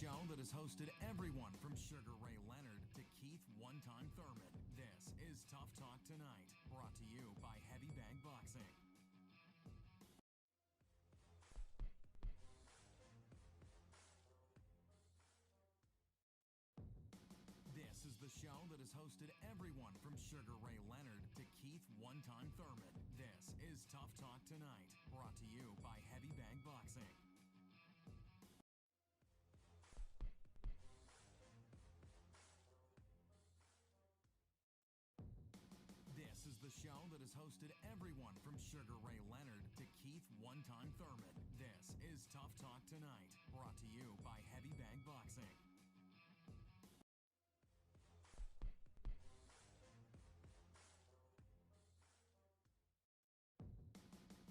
show that has hosted everyone from Sugar Ray Leonard to Keith One-Time Thurman. This is Tough Talk Tonight, brought to you by Heavy Bag Boxing. This is the show that has hosted everyone from Sugar Ray Leonard to Keith One-Time Thurman. This is Tough Talk Tonight, brought to you by Heavy Bag Boxing. This is the show that has hosted everyone from Sugar Ray Leonard to Keith One-Time Thurman. This is Tough Talk Tonight, brought to you by Heavy Bag Boxing.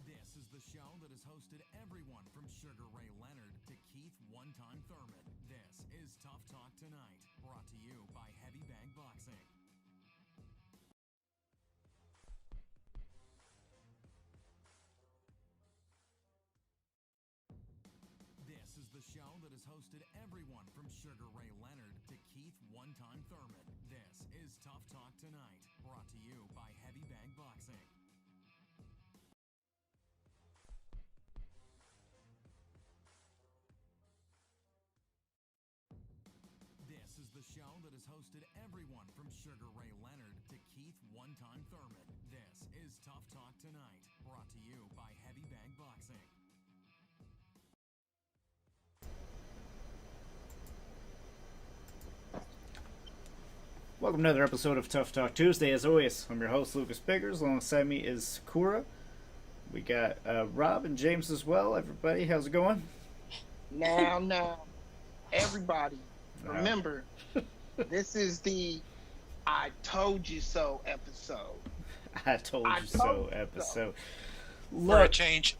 This is the show that has hosted everyone from Sugar Ray Leonard to Keith One-Time Thurman. This is Tough Talk Tonight, brought to you by Heavy Bag Boxing. This is the show that has hosted everyone from Sugar Ray Leonard to Keith One-Time Thurman. This is Tough Talk Tonight, brought to you by Heavy Bag Boxing. This is the show that has hosted everyone from Sugar Ray Leonard to Keith One-Time Thurman. This is Tough Talk Tonight, brought to you by Heavy Bag Boxing. Welcome to another episode of Tough Talk Tuesday. As always, I'm your host, Lucas Biggers. Alongside me is Sakura. We got Rob and James as well. Everybody, how's it going? Now, everybody, remember, this is the I Told You So episode. I told you so episode. For a Look, change.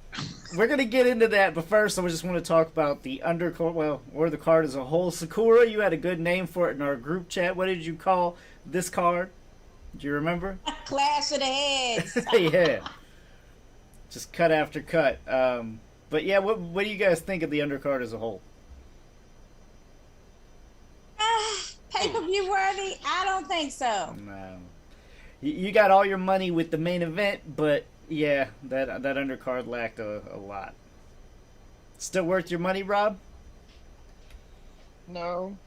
we're going to get into that, but first I just want to talk about the undercard, or the card as a whole. Sakura, you had a good name for it in our group chat. What did you call this card? Do you remember? Clash of the Heads. Yeah. Just cut after cut. But yeah, what do you guys think of the undercard as a whole? Pay-per-view worthy? I don't think so. No. You got all your money with the main event, but yeah, that undercard lacked a lot. Still worth your money, Rob? No,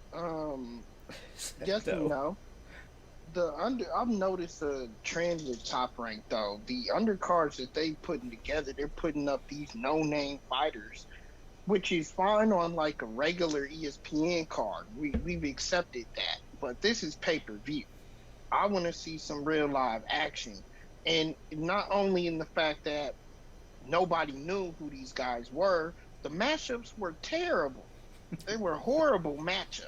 yes and no. I've noticed a trend with Top Rank though. The undercards that they putting together, they're putting up these no-name fighters, which is fine on like a regular ESPN card. We've accepted that, but this is pay-per-view. I want to see some real live action. And not only in the fact that nobody knew who these guys were, the matchups were terrible. They were horrible matchups.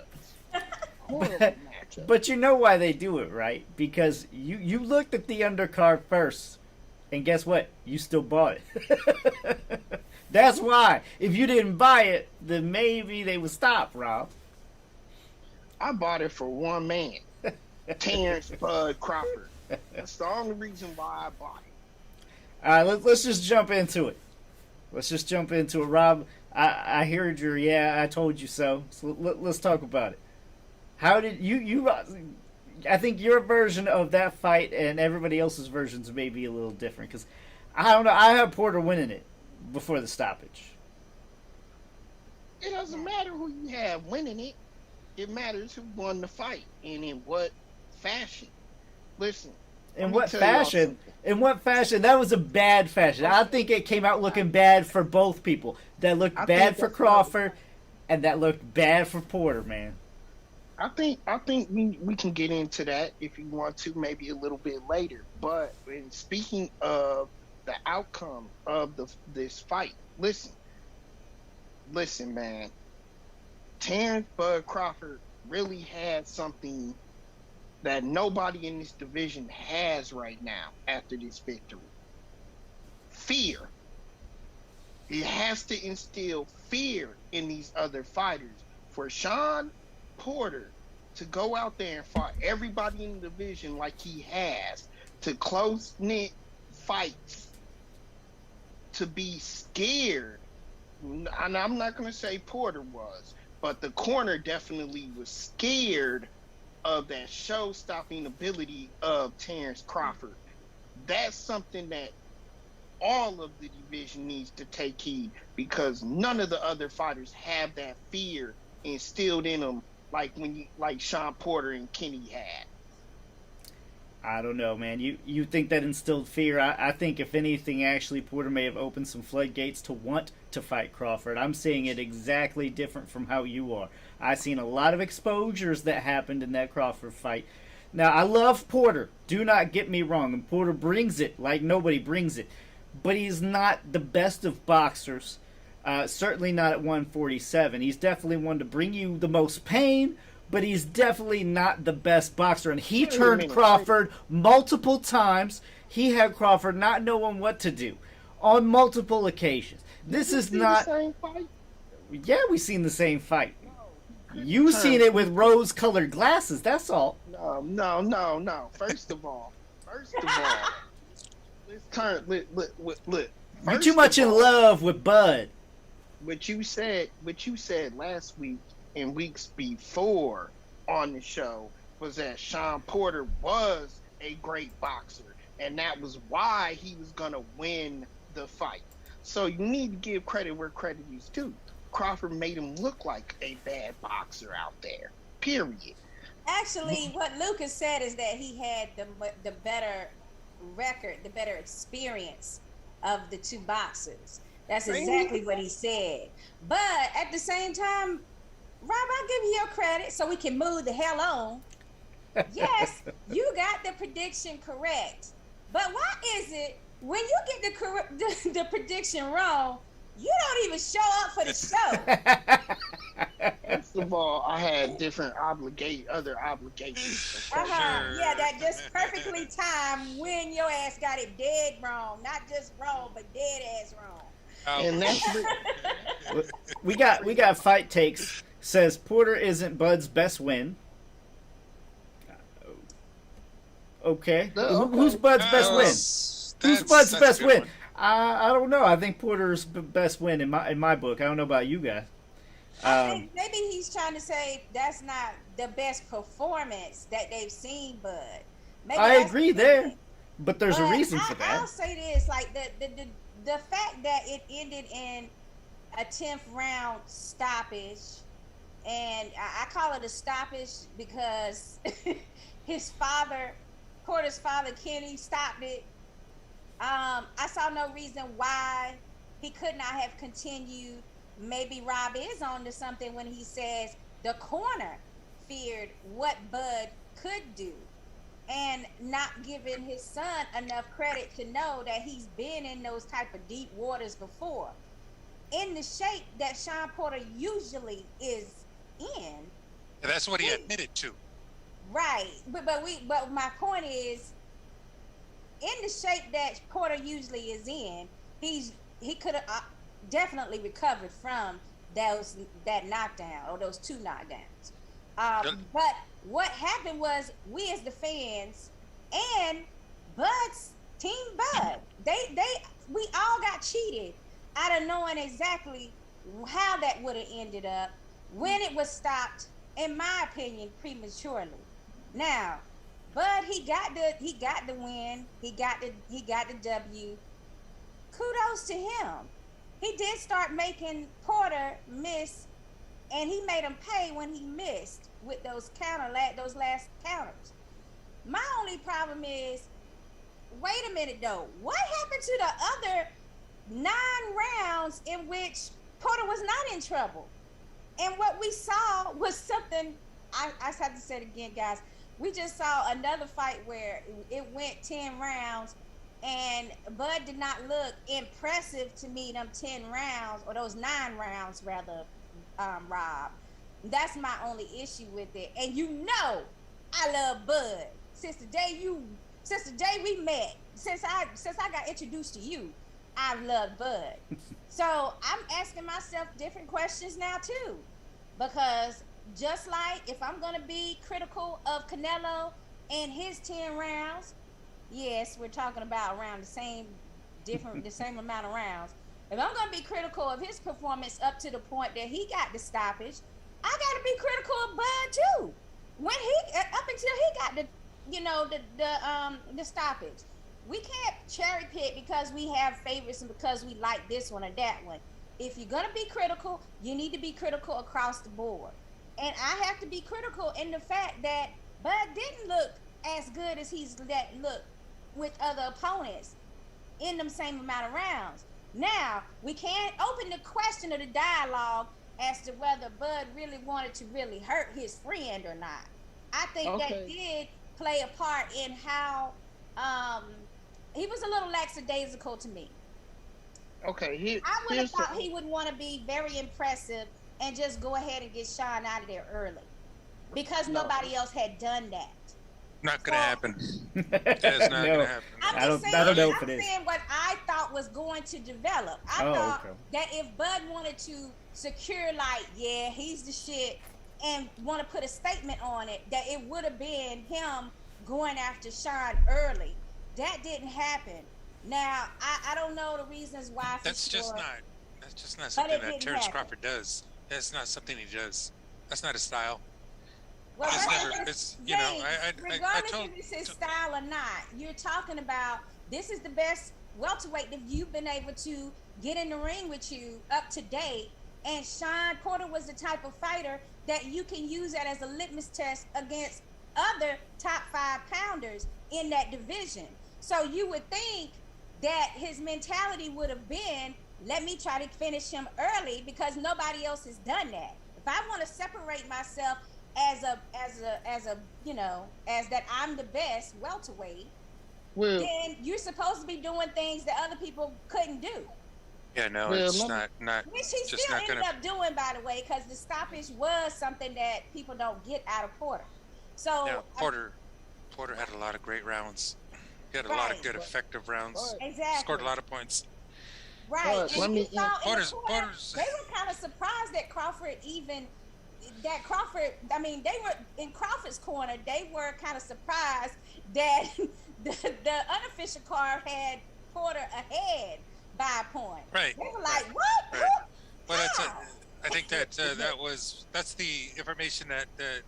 But you know why they do it, right? Because you looked at the undercard first, and guess what? You still bought it. That's why. If you didn't buy it, then maybe they would stop, Rob. I bought it for one man, Terrence Bud Crawford. That's the only reason why I bought it. All right, let's just jump into it. Rob, I heard your I told you so. So let's talk about it. How did you I think your version of that fight and everybody else's versions may be a little different because I don't know. I have Porter winning it before the stoppage. It doesn't matter who you have winning it. It matters who won the fight and in what fashion. Listen. In what fashion? That was a bad fashion. I think it came out looking bad for both people. That looked bad for Crawford, and that looked bad for Porter, man. I think we can get into that if you want to, maybe a little bit later. But in speaking of the outcome of this fight, listen, man. Terrence Bud Crawford really had something that nobody in this division has right now after this victory. Fear. He has to instill fear in these other fighters. For Sean Porter to go out there and fight everybody in the division like he has, to close-knit fights, to be scared, and I'm not going to say Porter was, but the corner definitely was scared of that show-stopping ability of Terrence Crawford. That's something that all of the division needs to take heed, because none of the other fighters have that fear instilled in them like Sean Porter and Kenny had. I don't know, man. You think that instilled fear? I think, if anything, actually, Porter may have opened some floodgates to want to fight Crawford. I'm seeing it exactly different from how you are. I've seen a lot of exposures that happened in that Crawford fight. Now, I love Porter. Do not get me wrong. And Porter brings it like nobody brings it. But he's not the best of boxers. Certainly not at 147. He's definitely one to bring you the most pain, but he's definitely not the best boxer. And he turned Crawford multiple times. He had Crawford not knowing what to do on multiple occasions. This is not... the same fight? Yeah, we've seen the same fight. You've seen it with rose-colored glasses, that's all. No. First of all, let's turn. Look. You're too much in love with Bud. What you said last week and weeks before on the show was that Sean Porter was a great boxer, and that was why he was gonna win the fight. So you need to give credit where credit is due. Crawford made him look like a bad boxer out there. Period. Actually, what Lucas said is that he had the better record, the better experience of the two boxers. That's exactly what he said. But at the same time, Rob, I'll give you your credit so we can move the hell on. Yes, you got the prediction correct. But why is it when you get the prediction wrong, you don't even show up for the show? First of all, I had other obligations. Sure. Yeah, that just perfectly timed when your ass got it dead wrong. Not just wrong, but dead ass wrong. And that's we got fight takes. Says Porter isn't Bud's best win. Okay. Who's Bud's best win? Who's Bud's best win? I don't know. I think Porter's best win in my book. I don't know about you guys. I think maybe he's trying to say that's not the best performance that they've seen, Bud. Maybe I agree there, but there's a reason for that. I'll say this: like the fact that it ended in a 10th round stoppage, and I call it a stoppage because Porter's father, Kenny, stopped it. I saw no reason why he could not have continued. Maybe Rob is on to something when he says the corner feared what Bud could do, and not giving his son enough credit to know that he's been in those type of deep waters before. In the shape that Sean Porter usually is in. Yeah, that's what he admitted to. Right, but my point is, in the shape that Porter usually is in, he could have definitely recovered from that knockdown or those two knockdowns. But what happened was, we as the fans and Bud's team, we all got cheated out of knowing exactly how that would have ended up when it was stopped, in my opinion, prematurely. Now, Bud, he got the win. He got the W. Kudos to him. He did start making Porter miss, and he made him pay when he missed with those last counters. My only problem is, wait a minute though, what happened to the other 9 rounds in which Porter was not in trouble? And what we saw was something, I have to say it again, guys. We just saw another fight where it went 10 rounds, and Bud did not look impressive to me, them 10 rounds, or those 9 rounds rather, Rob. That's my only issue with it. And you know I love Bud. Since the day we met, since I got introduced to you, I've loved Bud. So I'm asking myself different questions now too. Because just like if I'm gonna be critical of Canelo and his 10 rounds, yes, we're talking about around the same amount of rounds. If I'm gonna be critical of his performance up to the point that he got the stoppage, I got to be critical of Bud too. When he up until he got the stoppage, we can't cherry pick because we have favorites and because we like this one or that one. If you're gonna be critical, you need to be critical across the board. And I have to be critical in the fact that Bud didn't look as good as he's looked with other opponents in them same amount of rounds. Now, we can't open the question of the dialogue as to whether Bud really wanted to really hurt his friend or not. I think that did play a part in how he was a little lackadaisical to me. Okay, I would have thought he would want to be very impressive and just go ahead and get Sean out of there early because nobody else had done that. Not gonna happen. That's not gonna happen. I don't know if it is. I'm saying what I thought was going to develop. I thought that if Bud wanted to secure, like, yeah, he's the shit, and want to put a statement on it, that it would have been him going after Sean early. That didn't happen. Now, I don't know the reasons why. That's just not something that Terrence Crawford does. That's not something he does. That's not his style. Well, regardless if it's his style or not, you're talking about this is the best welterweight that you've been able to get in the ring with you up to date. And Sean Porter was the type of fighter that you can use that as a litmus test against other top 5 pounders in that division. So you would think that his mentality would have been, let me try to finish him early because nobody else has done that. If I want to separate myself as that I'm the best welterweight, then you're supposed to be doing things that other people couldn't do. Yeah, no, it's not. Which he still ended up doing, by the way, because the stoppage was something that people don't get out of Porter. So yeah, Porter had a lot of great rounds. He had a lot of good, effective rounds. Exactly. Scored a lot of points. Right. And they were kind of surprised that they were in Crawford's corner. They were kind of surprised that the unofficial card had Porter ahead by a point. Right. They were like, what? Right. Well, I think that's the information that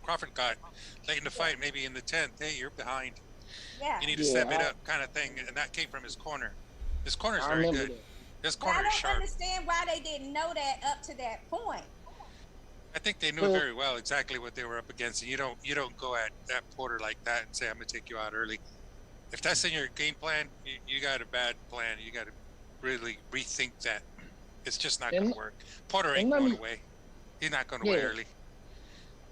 Crawford got late in the fight, maybe in the 10th. Hey, you're behind. Yeah. You need to step it up, kind of thing, and that came from his corner. His corner is very good. His corner is sharp. I don't understand why they didn't know that up to that point. I think they knew very well exactly what they were up against, and you don't go at Porter like that and say, I'm gonna take you out early. If that's in your game plan, you got a bad plan. You got to really rethink that. It's just not going to work. Porter ain't going away. He's not going away early.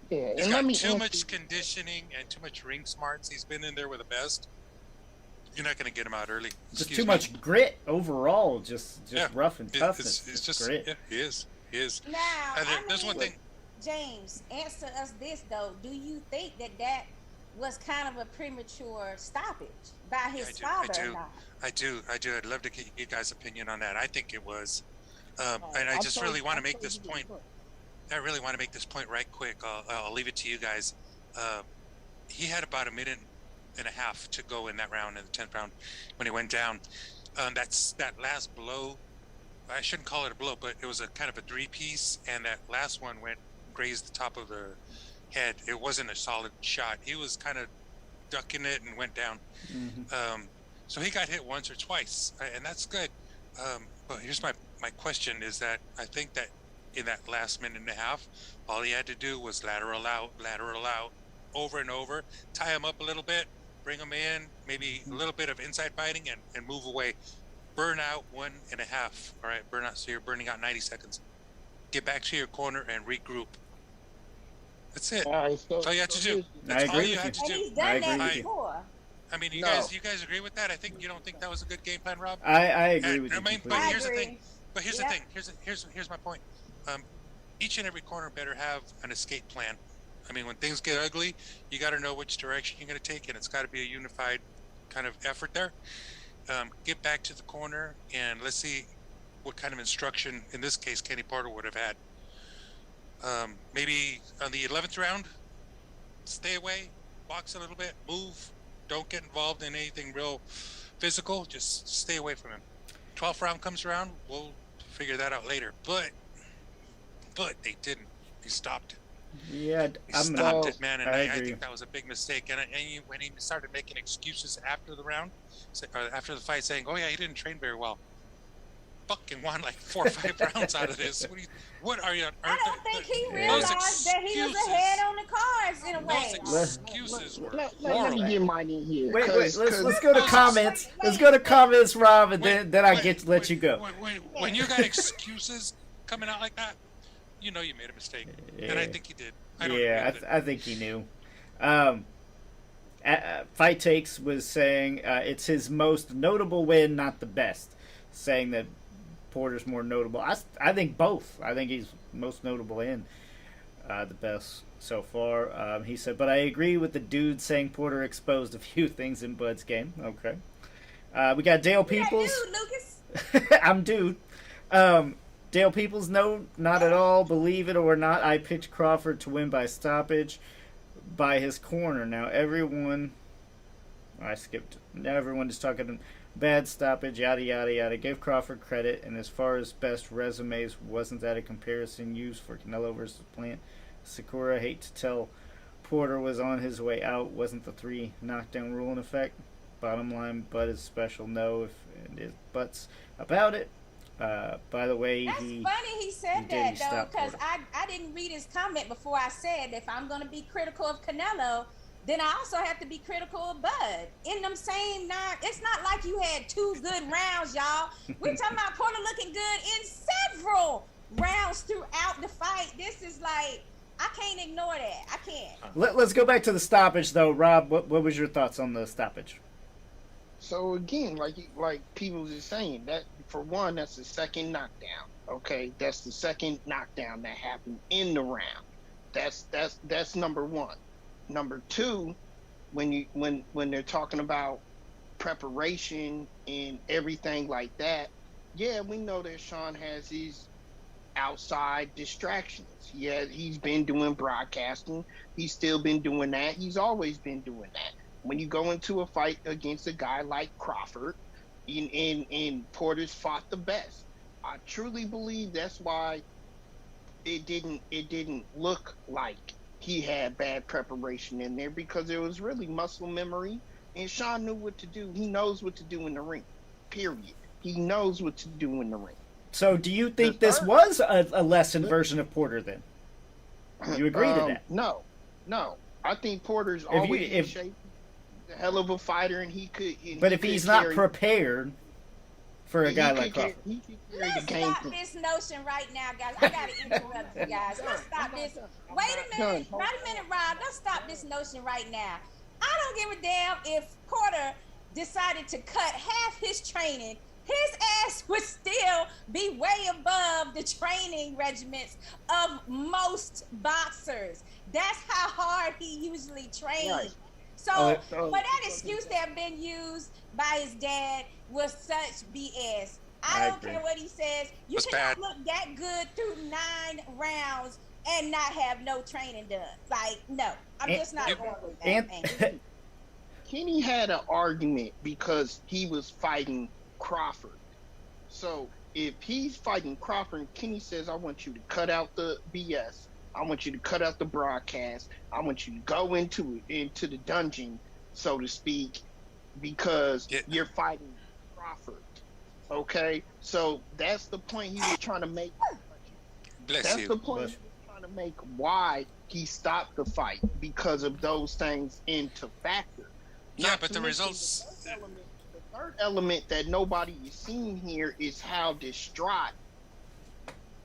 Yeah, he's got too much conditioning and too much ring smarts. He's been in there with the best. You're not going to get him out early. Just too much grit overall. Just rough and toughness. It's just grit. Yeah, he is. Now, there's one thing. James, answer us this though. Do you think that was kind of a premature stoppage by his father or not? I do. I'd love to get you guys' opinion on that. I think it was. And I just really want to make this point. I really want to make this point right quick. I'll leave it to you guys. He had about a minute and a half to go in that round, in the 10th round, when he went down. That last blow, I shouldn't call it a blow, but it was a kind of a 3-piece, and that last one grazed the top of the head. It wasn't a solid shot. He was kind of ducking it and went down. Mm-hmm. So he got hit once or twice, and that's good. But here's my question is that I think that in that last minute and a half, all he had to do was lateral out, over and over, tie him up a little bit, bring him in, maybe a little bit of inside fighting and move away. Burn out 1.5. All right, burn out. So you're burning out 90 seconds. Get back to your corner and regroup. That's it. That's all you have to do. That's all you have to do. He's done that before. I mean, you guys agree with that? You don't think that was a good game plan, Rob? I agree with you. But here's the thing. Here's my point. Each and every corner better have an escape plan. I mean, when things get ugly, you got to know which direction you're going to take, and it's got to be a unified kind of effort there. Get back to the corner, and let's see what kind of instruction, in this case, Kenny Porter would have had. Maybe on the 11th round, stay away, box a little bit, move. Don't get involved in anything real physical. Just stay away from him. 12th round comes around, we'll figure that out later. But they didn't. He stopped it. Yeah, He stopped it, man, and I I agree. think that was a big mistake. And when he started making excuses after the round, after the fight, saying, "Oh yeah, he didn't train very well." Fucking won like 4 or 5 rounds out of this. What are you? I don't think he realized that he was ahead on the cards in a way. Those excuses were Let horrible. me get mine in here. Wait, 'cause- let's go to comments. Let's go to comments, Rob, and then I let you go. When you got excuses coming out like that, you know you made a mistake, and I think he did. I think he knew. Fight Takes was saying it's his most notable win, not the best, saying that Porter's more notable. I think both. I think he's most notable and the best so far. He said, but I agree with the dude saying Porter exposed a few things in Bud's game. Okay. We got Dale Peoples. Dude, Lucas. I'm dude. Dale Peoples, no, not at all. Believe it or not, I picked Crawford to win by stoppage by his corner. Now everyone is talking bad stoppage, yada yada yada. Give Crawford credit, and as far as best resumes, wasn't that a comparison used for Canelo versus Plant? Sakura, hate to tell Porter was on his way out. Wasn't the 3 knockdown rule in effect? Bottom line, Bud is special. No, if it is buts about it. By the way, That's funny he said that though, because I didn't read his comment before I said if I'm going to be critical of Canelo, then I also have to be critical of Bud. In them same 9, it's not like you had 2 good rounds, y'all. We're talking about Porter looking good in several rounds throughout the fight. This is like, I can't ignore that. I can't. Let's go back to the stoppage, though. Rob, what was your thoughts on the stoppage? So again, like people was saying, that for one, that's the second knockdown. Okay, that's the second knockdown that happened in the round. That's number one. Number two, when they're talking about preparation and everything like that, yeah, we know that Sean has these outside distractions. Yeah, he's been doing broadcasting. He's still been doing that. He's always been doing that. When you go into a fight against a guy like Crawford, and Porter's fought the best, I truly believe that's why it didn't look like he had bad preparation in there, because it was really muscle memory, and Sean knew what to do. He knows what to do in the ring, period. He knows what to do in the ring. So do you think this was a lessened version of Porter then? You agree to that? No. I think Porter's always in shape. He's a hell of a fighter, and he could. But if he's not prepared for a guy like Crawford. Let's stop this notion right now, guys. I gotta interrupt you guys. Let's stop this. Wait a minute, Rob. Let's stop this notion right now. I don't give a damn if Porter decided to cut half his training. His ass would still be way above the training regiments of most boxers. That's how hard he usually trains. Right. So for that excuse that been used by his dad was such BS. I don't care what he says. You cannot look that good through 9 rounds and not have no training done. Like, no, I'm just not going with that. Kenny had an argument because he was fighting Crawford. So if he's fighting Crawford, Kenny says, I want you to cut out the BS. I want you to cut out the broadcast. I want you to go into the dungeon, so to speak, because you're fighting Crawford. Okay? So that's the point he was trying to make. That's the point he was trying to make, why he stopped the fight, because of those things into factor. Yeah, but the results... The third element that nobody is seeing here is how distraught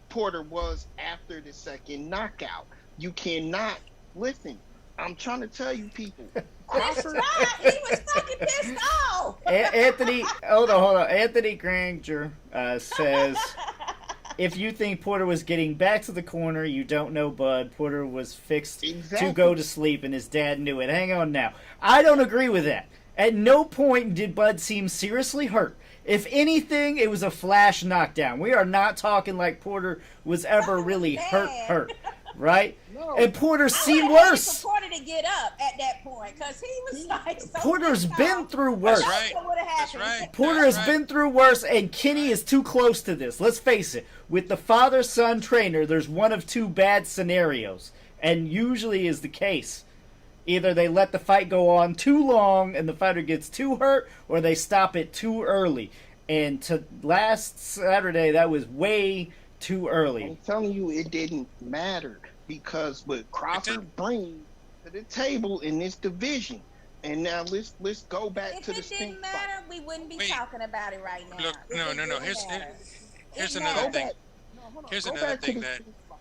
Porter was after the second knockout. You cannot listen. I'm trying to tell you people. Crawford, he was fucking pissed off. Anthony, hold on. Anthony Granger says, if you think Porter was getting back to the corner, you don't know Bud. Porter was fixed to go to sleep, and his dad knew it. Hang on now. I don't agree with that. At no point did Bud seem seriously hurt. If anything, it was a flash knockdown. We are not talking like Porter was ever really hurt. right? No. And Porter's I seen would've hated worse. for Porter to get up at that point because he was like so Porter's pissed been off. through worse. That's right. What would've That's happened? right. Porter That's has right. been through worse, and Kenny is too close to this. Let's face it. With the father-son trainer, there's one of two bad scenarios, and usually is the case. Either they let the fight go on too long and the fighter gets too hurt, or they stop it too early. And to last Saturday, that was way too early. I'm telling you, it didn't matter because what Crawford brings to the table in this division. And now let's go back If to the it didn't stink matter, fight. we wouldn't be Wait. talking about it right now. Look, If no. it didn't Here's matter. here's It another matters. thing. Hold on. Here's Go another back to thing the that- Spence fight.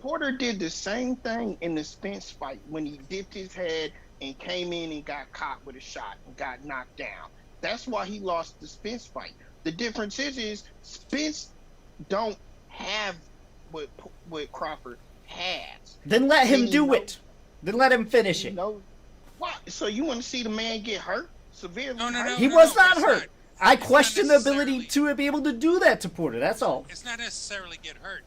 Porter did the same thing in the Spence fight when he dipped his head and came in and got caught with a shot and got knocked down. That's why he lost the Spence fight. The difference is Spence don't have what Crawford has. Then let him He do knows- it. Then let him finish You it. know what? So you want to see the man get hurt severely? No. hurt? He was not it's hurt. I it's not question the ability necessarily- to be able to do that to Porter. That's all. It's not necessarily get hurt.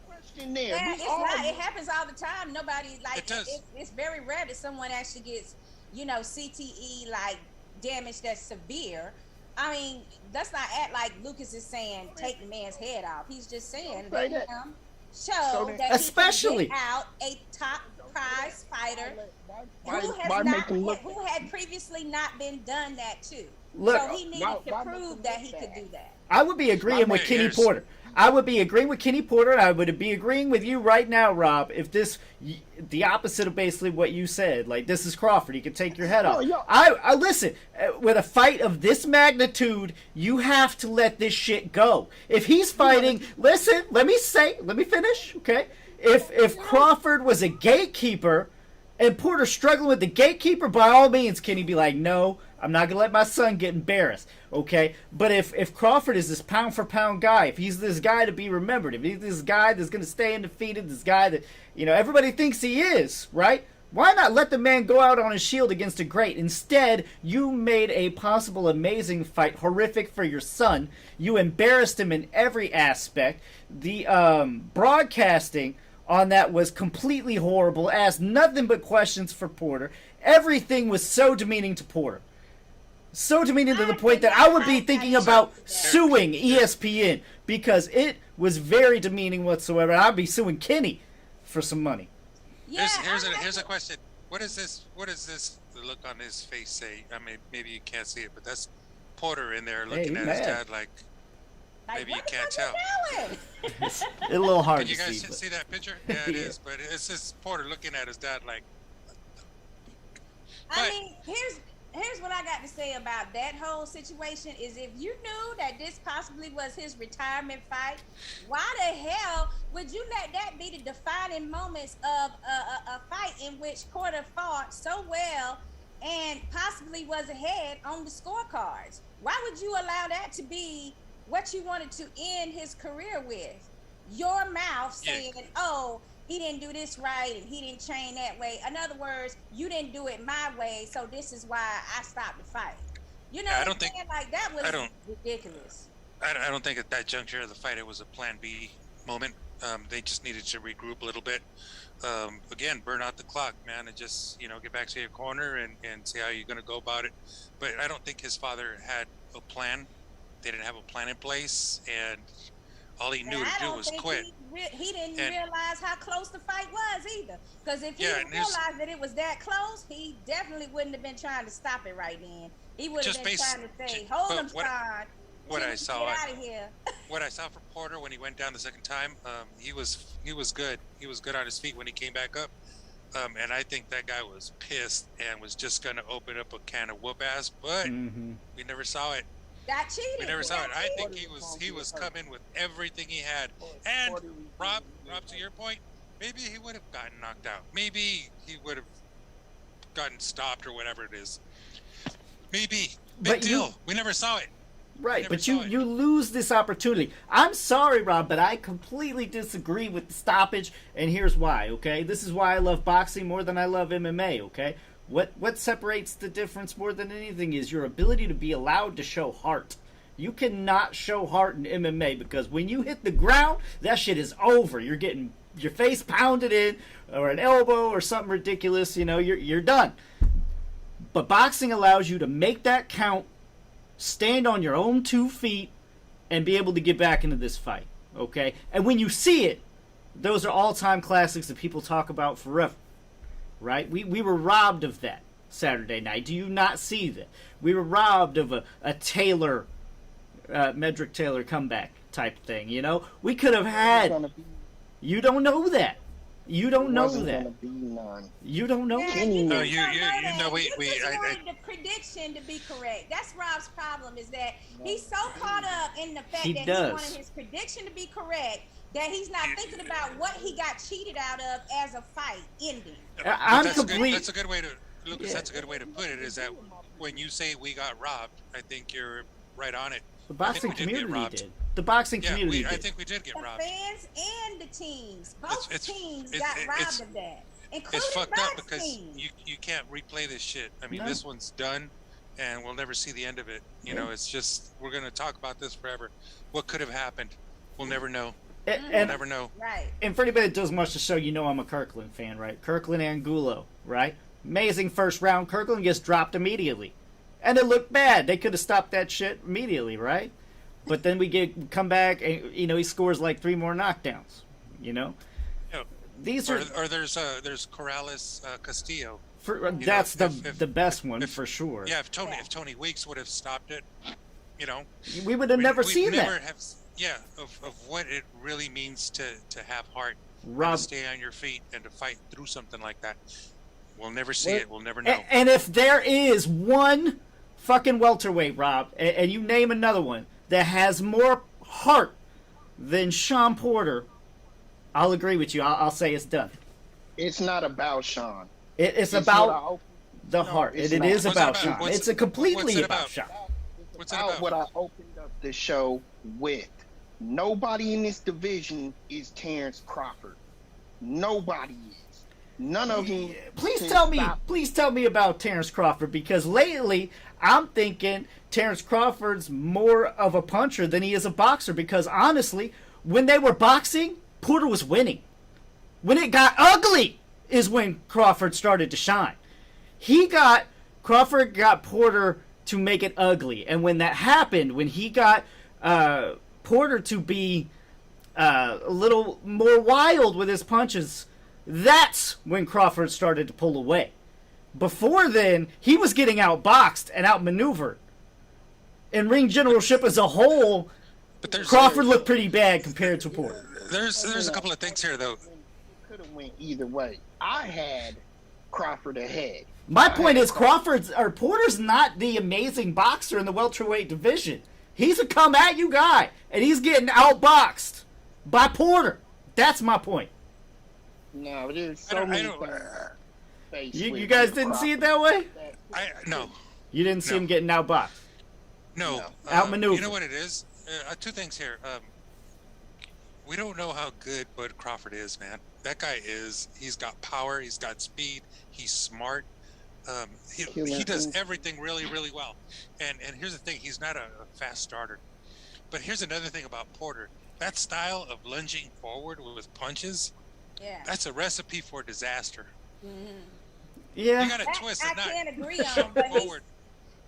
Question there. Yeah, We it's all not. It happens all the time. Nobody like It does. it's very rare that someone actually gets, CTE like damage that's severe. I mean, let's not act like Lucas is saying take the man's head off. He's just saying Say let that. him So show then- that Especially- he can get out a top prize fighter Why who make him look? who had previously not been done that too. Look, so he needed why to make prove him that look he bad? could do that. I would be agreeing with Hey, Kenny here's- Porter. I would be agreeing with Kenny Porter, and I would be agreeing with you right now, Rob, if the opposite of basically what you said. Like, this is Crawford. He could take your head off. Oh, yo. I listen, with a fight of this magnitude, you have to let this shit go. If he's fighting, listen, let me finish, okay? If Crawford was a gatekeeper and Porter's struggling with the gatekeeper, by all means, can he be like, no, I'm not going to let my son get embarrassed, okay? But if Crawford is this pound-for-pound guy, if he's this guy to be remembered, if he's this guy that's going to stay undefeated, this guy that, everybody thinks he is, right? Why not let the man go out on his shield against a great? Instead, you made a possible amazing fight horrific for your son. You embarrassed him in every aspect. The broadcasting on that was completely horrible, asked nothing but questions for Porter. Everything was so demeaning to Porter. So demeaning to the point that I would be thinking about suing ESPN because it was very demeaning whatsoever. I'd be suing Kenny for some money. Yeah, Here's a question. What is this? The look on his face say? I mean, maybe you can't see it, but that's Porter in there looking he's at his mad. dad like maybe you what the can't fuck tell. you doing? It's a little hard Can you to guys see. But see that picture? Yeah, it Yeah. is. But it's just Porter looking at his dad like. I But- mean, here's what I got to say about that whole situation is if you knew that this possibly was his retirement fight, why the hell would you let that be the defining moments of a fight in which Porter fought so well and possibly was ahead on the scorecards? Why would you allow that to be what you wanted to end his career with? Your mouth saying, oh, he didn't do this right and he didn't train that way. In other words, you didn't do it my way, so this is why I stopped the fight. You know Yeah, I what don't I'm think- saying? Like, that was I don't- ridiculous. I don't think at that juncture of the fight it was a plan B moment. They just needed to regroup a little bit. Again, burn out the clock, man, and just get back to your corner and see how you're going to go about it. But I don't think his father had a plan. They didn't have a plan in place, and all he knew And to I do don't was think quit. he didn't And- realize how close the fight was either. Because if he Yeah, and there's- realized that it was that close, he definitely wouldn't have been trying to stop it right then. He would have Just been based- trying to say, but hold him, what- son. what I saw- Get out of here. What I saw for Porter when he went down the second time, he was good. He was good on his feet when he came back up. And I think that guy was pissed and was just going to open up a can of whoop ass, but we never saw it. Got cheated. We never saw it. Got I cheated. think he was coming with everything he had. And Rob, to your point, maybe he would have gotten knocked out. Maybe he would have gotten stopped or whatever it is. Maybe. Big But deal. We never saw it. Right, Never but saw it. you lose this opportunity. I'm sorry, Rob, but I completely disagree with the stoppage, and here's why, okay? This is why I love boxing more than I love MMA, okay? What separates the difference more than anything is your ability to be allowed to show heart. You cannot show heart in MMA because when you hit the ground, that shit is over. You're getting your face pounded in, or an elbow, or something ridiculous. You know, you're done. But boxing allows you to make that count, stand on your own 2 feet, and be able to get back into this fight. Okay? And when you see it, those are all-time classics that people talk about forever. Right? We were robbed of that Saturday night. Do you not see that? We were robbed of a Taylor, Medrick Taylor comeback type thing, you know? We could have had... You don't know that. You don't know that. You don't know. Yeah, that. No, you know, we wanted the prediction to be correct. That's Rob's problem, is that he's so caught up in the fact that he wanted his prediction to be correct that he's not thinking about what he got cheated out of as a fight ending. I'm complete. That's a good way to, Lucas. Yeah. That's a good way to put it. Is that when you say we got robbed, I think you're right on it. The boxing community did. The boxing community did. I think we did get robbed. The fans and the teams, both teams got robbed of that. It's fucked up because you can't replay this shit. I mean, this one's done, and we'll never see the end of it. You know, it's just we're gonna talk about this forever. What could have happened? We'll never know. We'll never know. Right. And for anybody that doesn't watch the show, you know I'm a Kirkland fan, right? Kirkland Angulo, right? Amazing first round. Kirkland gets dropped immediately. And it looked bad. They could have stopped that shit immediately, right? But then come back, and you know he scores like 3 more knockdowns. You know, these are or there's Corrales Castillo. That's the best one for sure. Yeah, if Tony Weeks would have stopped it, you know, we would have never seen that. Of what it really means to have heart, Rob, to stay on your feet, and to fight through something like that. We'll never see it. We'll never know. And if there is one fucking welterweight, Rob, and you name another one that has more heart than Sean Porter, I'll agree with you. I'll say it's done. It's not about Sean. It's about the heart. It is about Sean. It's completely about Sean. What's about what I opened up the show with. Nobody in this division is Terrence Crawford. Nobody is. None of them. Please tell me about Terrence Crawford, because lately I'm thinking Terrence Crawford's more of a puncher than he is a boxer, because honestly, when they were boxing, Porter was winning. When it got ugly is when Crawford started to shine. Crawford got Porter to make it ugly, and when that happened, when he got Porter to be a little more wild with his punches, that's when Crawford started to pull away. Before then, he was getting outboxed and outmaneuvered. In ring generalship as a whole, Crawford looked pretty bad compared to Porter. There's a couple of things here, though. Could have went either way. I had Crawford ahead. My point is Porter's not the amazing boxer in the welterweight division. He's a come-at-you guy, and he's getting outboxed by Porter. That's my point. No, there's so many things. You guys didn't see it that way? No. You didn't see him getting outboxed? No. Outmaneuvered. You know what it is? 2 things here. We don't know how good Bud Crawford is, man. That guy he's got power, he's got speed, he's smart. He does everything really, really well. And here's the thing, he's not a fast starter. But here's another thing about Porter. That style of lunging forward with punches, that's a recipe for disaster. Mm-hmm. Yeah. You got to twist it. I can't agree on, but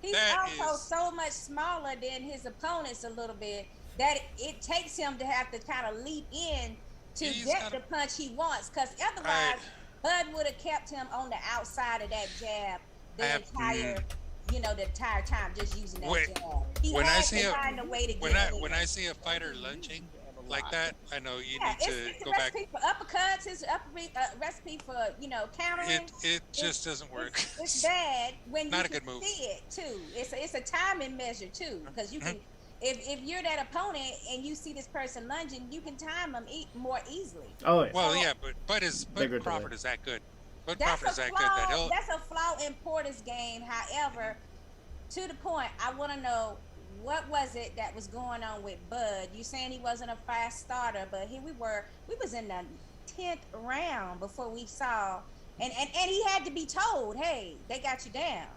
he's also so much smaller than his opponents a little bit that it takes him to have to kind of leap in to get the punch he wants, because otherwise Bud would have kept him on the outside of that jab the entire time, just using that jab. He had to find a way to get in. When I see a fighter lunging like that, I know you need to go back. It's a recipe for uppercuts. It's a recipe for countering. It just doesn't work. It's bad when Not you a good move. see it too. It's a timing measure too, because you can. If you're that opponent and you see this person lunging, you can time them more easily. Oh, yeah. Well, yeah, but Crawford is that good. Bud Crawford is that good that that's a flaw in Porter's game. However, to the point, I want to know, what was it that was going on with Bud? You saying he wasn't a fast starter, but here we was in the 10th round before we saw, and he had to be told, hey, they got you down,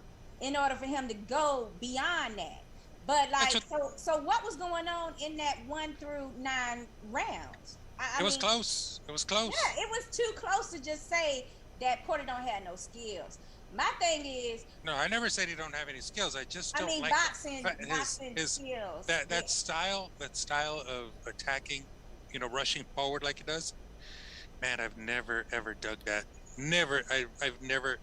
in order for him to go beyond that. But like, so what was going on in that 1 through 9 rounds? It was close. It was close. Yeah, it was too close to just say that Porter don't have no skills. My thing is, no, I never said he don't have any skills. I just don't like boxing his skills. That style of attacking, rushing forward like he does. Man, I've never ever dug that. Never, I've never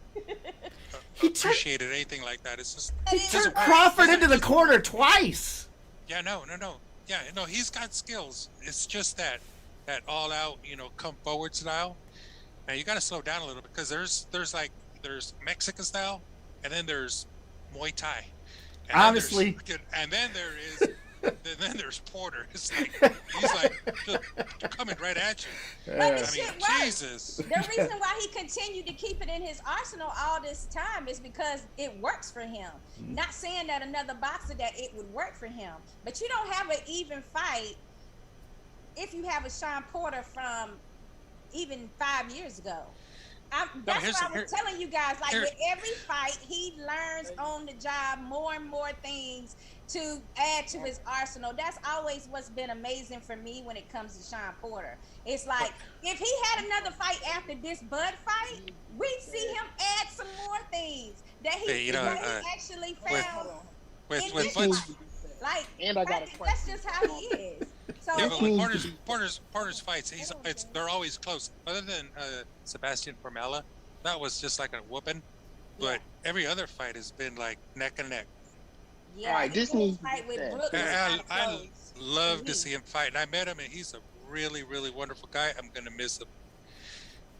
appreciated anything like that. It's just he took Crawford into the corner twice. Yeah, no. Yeah, no, he's got skills. It's just that all out, come forward style. Man, you got to slow down a little because there's Mexican style, and then there's Muay Thai. And honestly, then there's Porter. It's like he's like just coming right at you. But the shit works. Jesus. The reason why he continued to keep it in his arsenal all this time is because it works for him. Not saying that another boxer that it would work for him, but you don't have an even fight if you have a Sean Porter from even 5 years ago. That's why I was telling you guys, like with every fight, he learns on the job more and more things to add to his arsenal. That's always what's been amazing for me when it comes to Sean Porter. It's like, if he had another fight after this Bud fight, we'd see him add some more things that he actually found in this fight. Like, and I got that's just how he is. So yeah, but with Porter's fights, they're always close. Other than Sebastian Formella, that was just like a whooping. But every other fight has been like neck and neck. Yeah, all right, this needs fight with I love to see him fight, and I met him, and he's a really, really wonderful guy. I'm gonna miss him,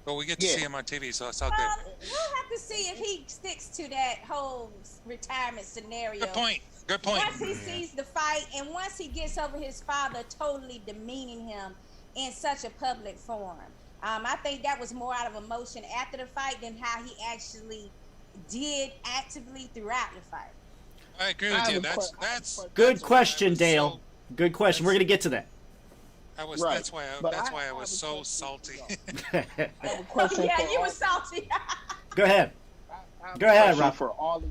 but we get to see him on TV, so it's all good. We'll have to see if he sticks to that whole retirement scenario. Good point. Once he sees the fight, and once he gets over his father totally demeaning him in such a public forum, I think that was more out of emotion after the fight than how he actually did actively throughout the fight. I agree with you. That's good question, Dale. Good question. We're gonna get to that. That's why I was so salty. I have a question you were salty. Go ahead. Go ahead, Rob. For all of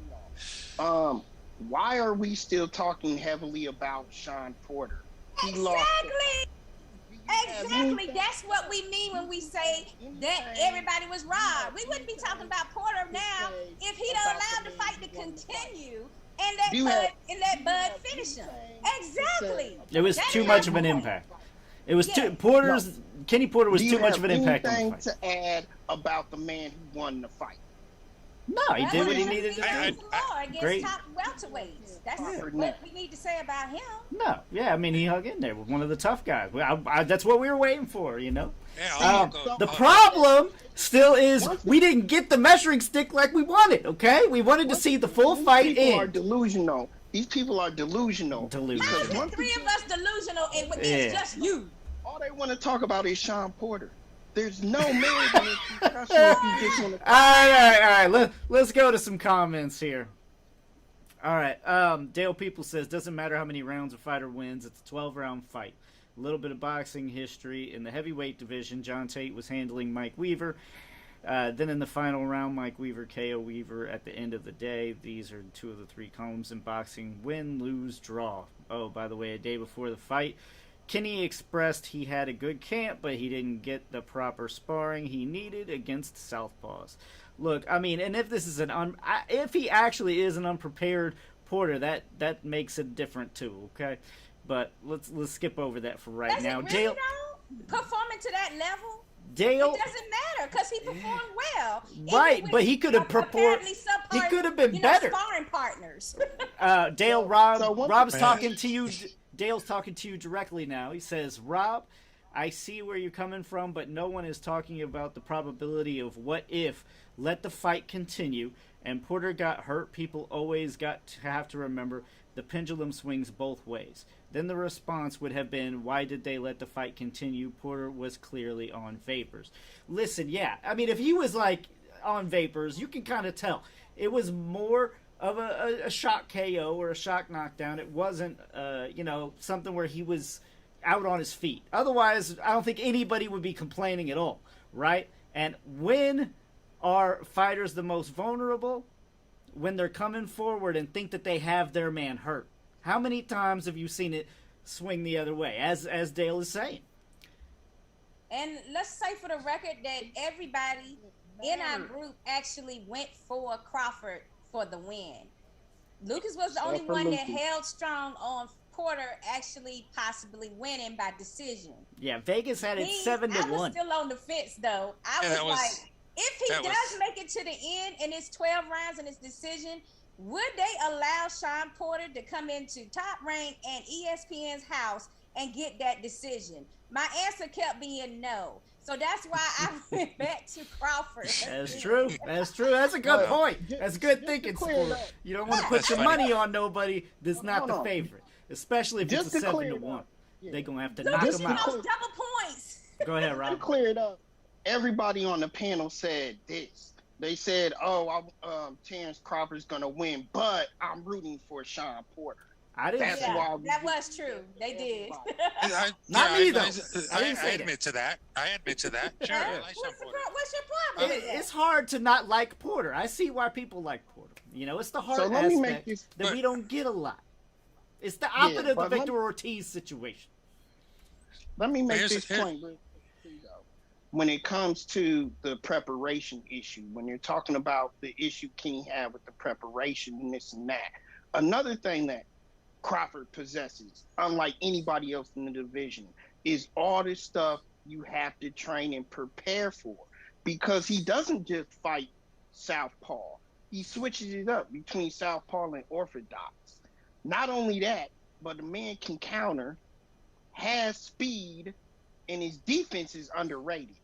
y'all. Why are we still talking heavily about Sean Porter? Exactly. That's what we mean when we say that everybody was robbed. We wouldn't be talking about Porter now if he'd allowed the fight to continue and let Bud finish him. Exactly. It was too much of an impact. It was Kenny Porter was too much of an impact on the fight. To add about the man who won the fight? No, he did what he needed to do. Great. Top welterweights. That's what we need to say about him. No, I mean, he hung in there with one of the tough guys. That's what we were waiting for, Yeah, the problem still is we didn't get the measuring stick like we wanted, okay? We wanted to see the full fight in. These people are delusional. The three of us delusional, and it's just you. All they want to talk about is Sean Porter. There's no merit in this discussion if you just want to. All right. Let's go to some comments here. All right. Dale People says, doesn't matter how many rounds a fighter wins. It's a 12-round fight. A little bit of boxing history. In the heavyweight division, John Tate was handling Mike Weaver. Then in the final round, Mike Weaver, KO Weaver at the end of the day. These are 2 of the 3 columns in boxing. Win, lose, draw. Oh, by the way, a day before the fight, Kenny expressed he had a good camp, but he didn't get the proper sparring he needed against southpaws. Look, I mean, and if this is if he actually is an unprepared Porter, that makes it different too, okay? But let's skip over that for right now. Does it really performing to that level? Dale, it doesn't matter because he performed well. Right, but he could have performed. He could have been better. Sparring partners. Dale, Rob's talking to you. Dale's talking to you directly now. He says, Rob, I see where you're coming from, but no one is talking about the probability of what if. Let the fight continue. And Porter got hurt. People always got to have to remember the pendulum swings both ways. Then the response would have been, why did they let the fight continue? Porter was clearly on vapors. Listen, I mean, if he was like on vapors, you can kind of tell. It was more of a shock KO or a shock knockdown. It wasn't, something where he was out on his feet. Otherwise, I don't think anybody would be complaining at all, right? And when are fighters the most vulnerable? When they're coming forward and think that they have their man hurt. How many times have you seen it swing the other way, as Dale is saying? And let's say for the record that everybody in our group actually went for Crawford for the win. Lucas was the only one that held strong on Porter actually possibly winning by decision. Yeah, Vegas had it 7-1. I was still on the fence though. I was like, if he does make it to the end and it's 12 rounds and it's decision, would they allow Sean Porter to come into Top Rank and ESPN's house and get that decision? My answer kept being no. So that's why I went back to Crawford. That's true. That's true. That's a good point. That's good thinking, sport. You don't want to put your money on nobody that's not the favorite, especially if it's a 7-1. They're going to have to knock them out. Double points. Go ahead, Rob. To clear it up, everybody on the panel said this. They said, Terrence Crawford's going to win, but I'm rooting for Sean Porter. I didn't say that. That was true. They did. Not me, though. I admit to that. Sure. I like Sean Porter. What's your problem? It's hard to not like Porter. I see why people like Porter. You know, it's the hard aspect that we don't get a lot. It's the opposite of the Victor Ortiz situation. Let me make this point. When it comes to the preparation issue, when you're talking about the issue Kenny had with the preparation and this and that, another thing that Crawford possesses, unlike anybody else in the division, is all this stuff you have to train and prepare for, because he doesn't just fight southpaw. He switches it up between southpaw and orthodox. Not only that, but the man can counter, has speed, and his defense is underrated.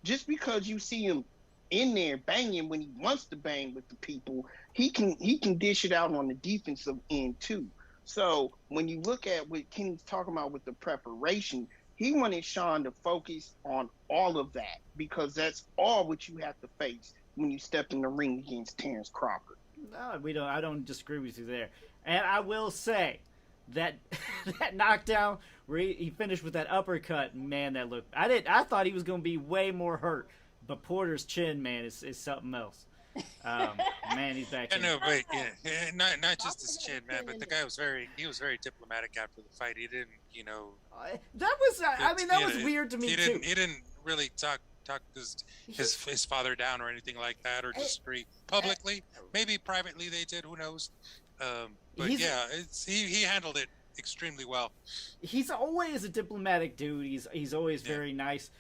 Just because you see him in there banging when he wants to bang with the people, he can dish it out on the defensive end too. So when you look at what Kenny's talking about with the preparation, he wanted Sean to focus on all of that, because that's all what you have to face when you step in the ring against Terrence Crawford. No, I don't disagree with you there. And I will say that that knockdown where he finished with that uppercut, man, that looked. I thought he was going to be way more hurt, but Porter's chin, man, is something else. Man, he's back. I know, but not just his chin, man. But the guy was very diplomatic after the fight. He didn't, that was. That was weird to me too. He didn't really talk his father down or anything like that, or disagree publicly. Maybe privately they did. Who knows? But he handled it extremely well. He's always a diplomatic dude. He's always very nice.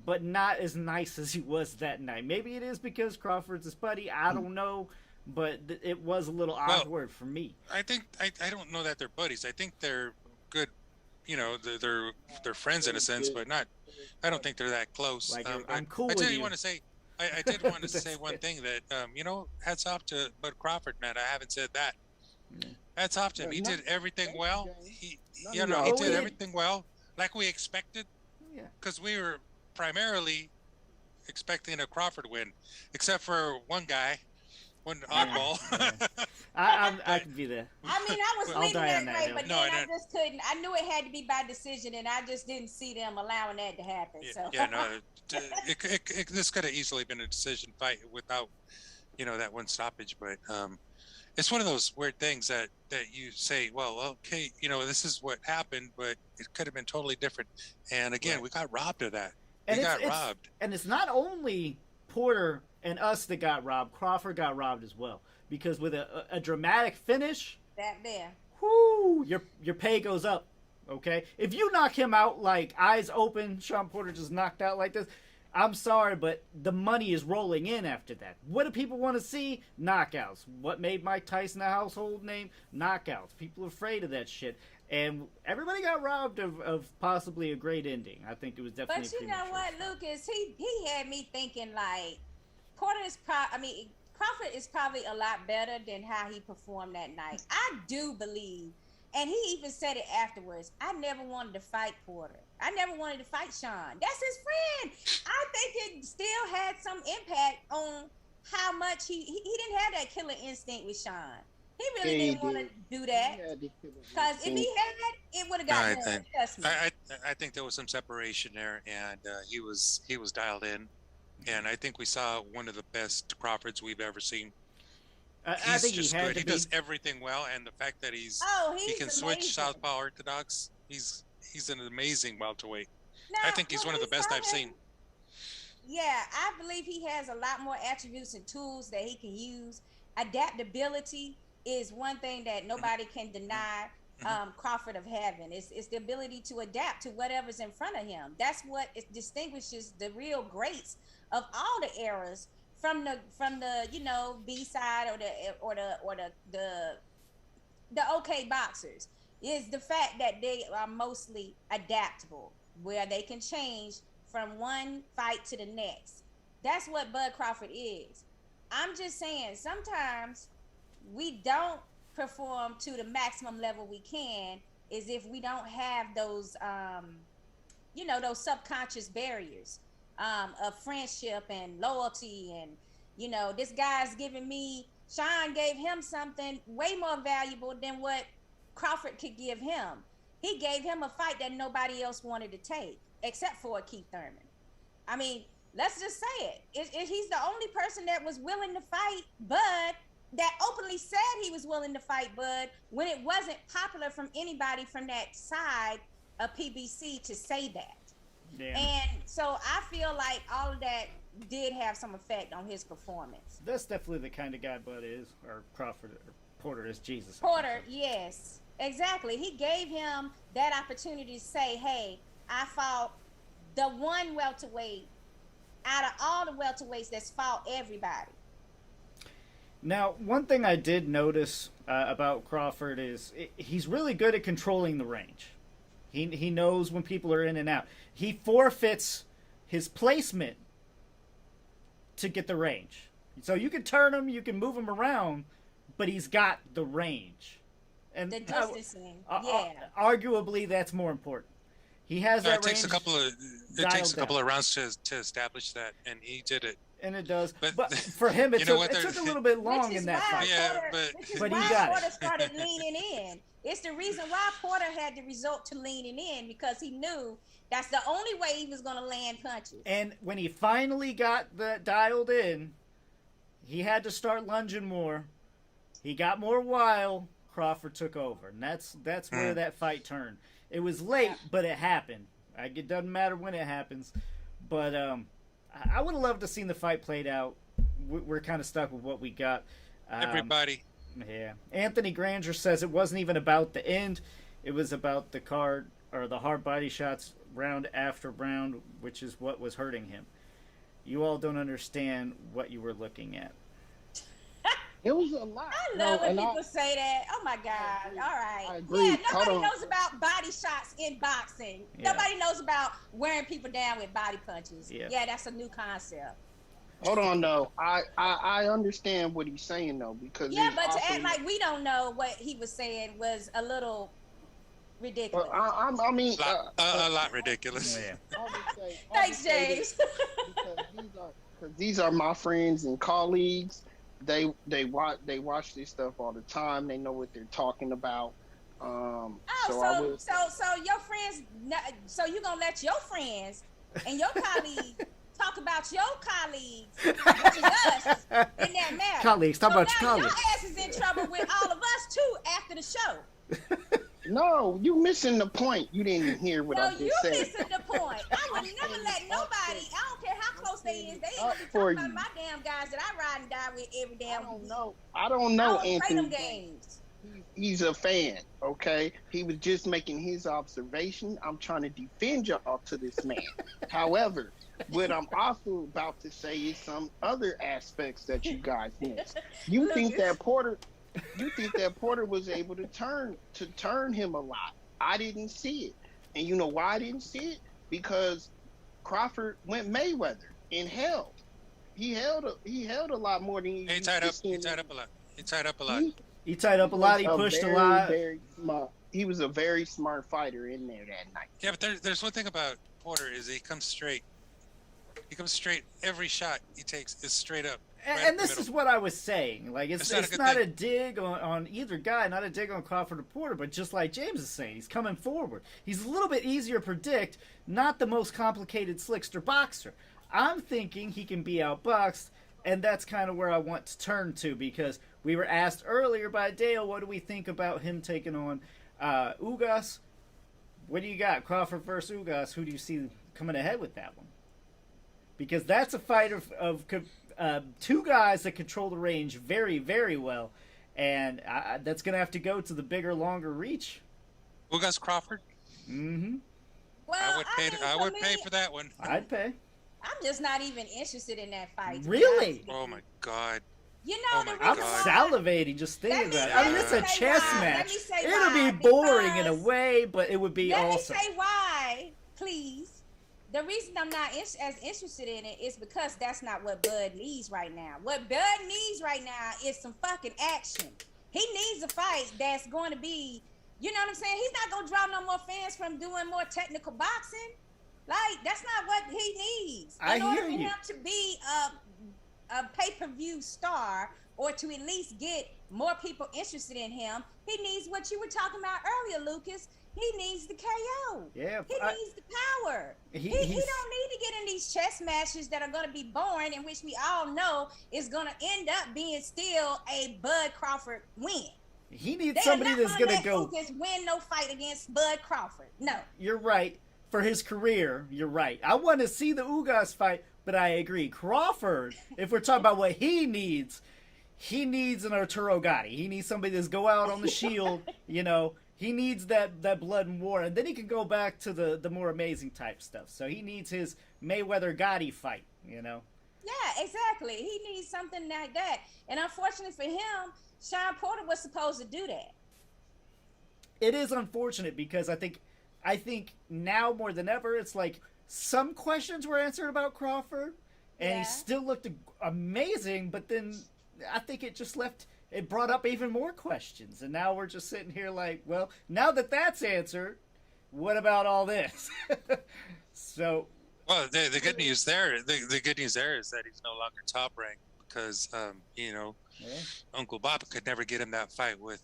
But not as nice as he was that night. Maybe it is because Crawford's his buddy. I don't know, but it was a little awkward for me. I think I don't know that they're buddies. I think they're good. They're friends in a sense, but not. I don't think they're that close. Like, I'm cool. I did want to say one thing that hats off to Bud Crawford, man. I haven't said that. Yeah. Hats off to him. He did everything well. He did everything well, like we expected. Because we were primarily expecting a Crawford win, except for one oddball. I could be there. I was leaning that way, but then I just couldn't. I knew it had to be by decision, and I just didn't see them allowing that to happen. This could have easily been a decision fight without, that one stoppage. But it's one of those weird things that you say, well, okay, this is what happened, but it could have been totally different. And again, we got robbed of that. We got robbed. And it's not only Porter and us that got robbed. Crawford got robbed as well. Because with a dramatic finish, your pay goes up. Okay? If you knock him out like eyes open, Sean Porter just knocked out like this, I'm sorry, but the money is rolling in after that. What do people want to see? Knockouts. What made Mike Tyson a household name? Knockouts. People are afraid of that shit. And everybody got robbed of possibly a great ending. I think it was definitely. But you know what, Lucas? He had me thinking like Crawford is probably a lot better than how he performed that night. I do believe, and he even said it afterwards, I never wanted to fight Porter. I never wanted to fight Sean. That's his friend. I think it still had some impact on how much he didn't have that killer instinct with Sean. He really didn't want to do that. Because if he had, it would have gotten done. Trust me. I think there was some separation there, and he was dialed in. And I think we saw one of the best Crawfords we've ever seen. I think just he had good. to He be. does everything well, and the fact that he can switch amazing. southpaw orthodox, he's an amazing welterweight. Now, I think he's when one of we the best saw I've seen. him, yeah, I believe he has a lot more attributes and tools that he can use. Adaptability is one thing that nobody can deny. Crawford of having it's the ability to adapt to whatever's in front of him. That's what it distinguishes the real greats of all the eras from the B side or the okay boxers, is the fact that they are mostly adaptable, where they can change from one fight to the next. That's what Bud Crawford is. I'm just saying sometimes we don't perform to the maximum level we can is if we don't have those those subconscious barriers of friendship and loyalty, and this guy's giving me, Sean gave him something way more valuable than what Crawford could give him. He gave him a fight that nobody else wanted to take except for Keith Thurman. I mean, let's just say it. He's the only person that was willing to fight Bud, that openly said he was willing to fight Bud when it wasn't popular from anybody from that side of PBC to say that. Yeah. And so I feel like all of that did have some effect on his performance. That's definitely the kind of guy Bud is, or Crawford, or Porter is. Jesus. Porter, yes, exactly. He gave him that opportunity to say, hey, I fought the one welterweight out of all the welterweights that's fought everybody. Now, one thing I did notice about Crawford is he's really good at controlling the range. He knows when people are in and out. He forfeits his placement to get the range. So you can turn him, you can move him around, but he's got the range. And the distancing, arguably, that's more important. He has that range. It takes a couple of rounds to establish that, and he did it. And it does, but for him, it took a little bit long in that fight. Yeah, but he got Porter it. started leaning in. It's the reason why Porter had to resort to leaning in, because he knew that's the only way he was going to land punches. And when he finally got that dialed in, he had to start lunging more. He got more wild. Crawford took over, and that's where that fight turned. It was late, but it happened. It doesn't matter when it happens, but I would have loved to have seen the fight played out. We're kind of stuck with what we got. Everybody. Yeah. Anthony Granger says it wasn't even about the end. It was about the card, or the hard body shots round after round, which is what was hurting him. You all don't understand what you were looking at. It was a lot. I love when people say that. Oh my God. All right. I agree. Yeah, nobody knows about body shots in boxing. Yeah. Nobody knows about wearing people down with body punches. Yeah, that's a new concept. Hold on, though. I understand what he's saying, though, because but to act like we don't know what he was saying was a little ridiculous. I mean, a lot ridiculous. Yeah. Thanks, James. Because these are my friends and colleagues. They watch this stuff all the time. They know what they're talking about. So your friends. So you gonna let your friends and your colleagues talk about your colleagues, which is us, in that matter. Colleagues, talk about your colleagues. Your ass is in trouble with all of us too after the show. No, you missing the point. You didn't hear what I just said. No, you missing the point. I would never let nobody, I don't care how close they is, they ain't gonna be talking about my damn guys that I ride and die with every damn week. I don't know, Anthony. Play them games. He's a fan, okay? He was just making his observation. I'm trying to defend y'all to this man. However, what I'm also about to say is some other aspects that you guys missed. You think that Porter was able to turn him a lot. I didn't see it. And you know why I didn't see it? Because Crawford went Mayweather and held. He held a lot more than he tied up a lot. He tied up a lot. He tied up a lot. He pushed a lot. Very smart. He was a very smart fighter in there that night. Yeah, but there's one thing about Porter is he comes straight. He comes straight. Every shot he takes is straight up. And this is what I was saying. Like, it's not a dig on either guy, not a dig on Crawford or Porter, but just like James is saying, he's coming forward. He's a little bit easier to predict, not the most complicated slickster boxer. I'm thinking he can be outboxed, and that's kind of where I want to turn to, because we were asked earlier by Dale, what do we think about him taking on Ugas? What do you got? Crawford versus Ugas. Who do you see coming ahead with that one? Because that's a fight of two guys that control the range very, very well. And that's going to have to go to the bigger, longer reach. Ugas Crawford? Mm-hmm. Well, I would pay for that one. I'd pay. I'm just not even interested in that fight. Really? Oh, my God. You know, I'm salivating just thinking about it. I mean, it's a chess match. It'll be boring in a way, but it would be awesome. Let me say why, please. The reason I'm not as interested in it is because that's not what Bud needs right now. What Bud needs right now is some fucking action. He needs a fight that's going to be, you know what I'm saying? He's not going to draw no more fans from doing more technical boxing. Like, that's not what he needs. In order for him to be a pay-per-view star, or to at least get more people interested in him, he needs what you were talking about earlier, Lucas. He needs the KO. Yeah, he needs the power. He don't need to get in these chess matches that are going to be boring, in which we all know is going to end up being still a Bud Crawford win. He needs somebody that's going to go Lucas win no fight against Bud Crawford. No. You're right. For his career, you're right. I want to see the Ugas fight, but I agree. Crawford, if we're talking about what he needs an Arturo Gatti. He needs somebody that's go out on the shield, you know. He needs that blood and war, and then he can go back to the more amazing type stuff. So he needs his Mayweather-Gotti fight, you know? Yeah, exactly. He needs something like that. And unfortunately for him, Sean Porter was supposed to do that. It is unfortunate because I think now more than ever, it's like some questions were answered about Crawford, and he still looked amazing, but then I think it brought up even more questions, and now we're just sitting here like, well, now that that's answered, what about all this? So, well, the good news there, the good news there is that he's no longer top ranked because, Uncle Bob could never get him that fight with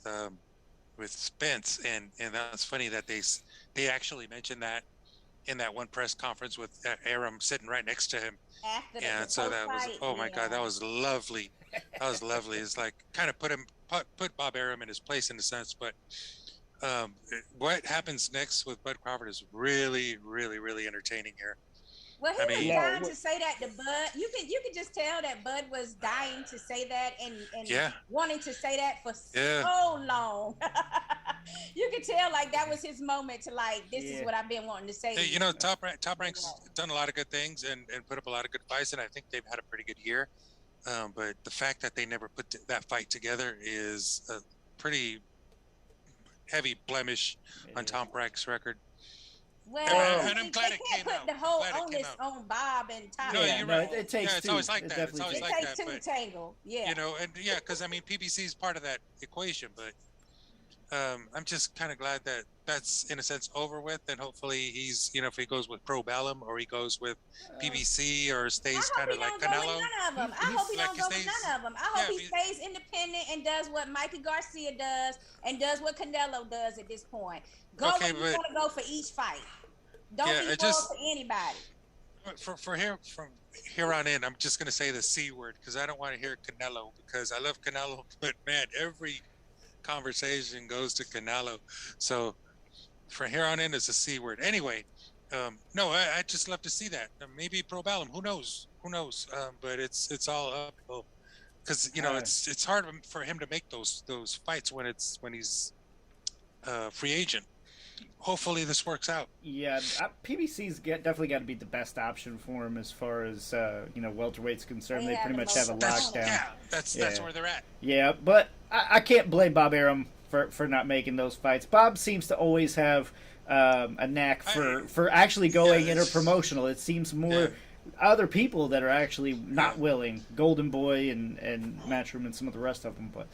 Spence, and that's funny that they actually mentioned that in that one press conference with Aram sitting right next to him. And so that was, oh my God, that was lovely. That was lovely. It's like kind of put Bob Arum in his place in a sense, but what happens next with Bud Crawford is really, really, really entertaining here. Well, he was dying to say that to Bud. You could just tell that Bud was dying to say that and wanting to say that for so long. You could tell like that was his moment to like, this is what I've been wanting to say. Hey, you know, Top Rank's done a lot of good things and put up a lot of good fights, and I think they've had a pretty good year. But the fact that they never put that fight together is a pretty heavy blemish on Tom Rank's record. Well, and I'm glad it came out. The whole onus on Bob and Tom. No, you're right. It takes two. It's always like that. It takes two to tangle. Yeah. You know, and because I mean, PBC is part of that equation, but I'm just kind of glad that that's in a sense over with, and hopefully he's, you know, if he goes with Pro Bellum or he goes with PBC or stays kind of like Canelo. I hope he don't go with none of them. I hope he stays independent and does what Mikey Garcia does and does what Canelo does at this point. Go where you want to go for each fight. Don't be loyal to anybody. From here on in, I'm just going to say the C word because I don't want to hear Canelo because I love Canelo, but man, every conversation goes to Canelo. So from here on in, it's a C word. Anyway, no, I just love to see that. Maybe Pro Bellum, who knows? But it's all uphill because you know it's hard for him to make those fights when he's free agent. Hopefully this works out. Yeah, PBC's definitely got to be the best option for him as far as welterweight's concerned. They pretty much have a lockdown. That's where they're at. Yeah, but I can't blame Bob Arum for not making those fights. Bob seems to always have a knack for actually going interpromotional. It seems more other people that are actually not willing. Golden Boy and Matchroom and some of the rest of them, but.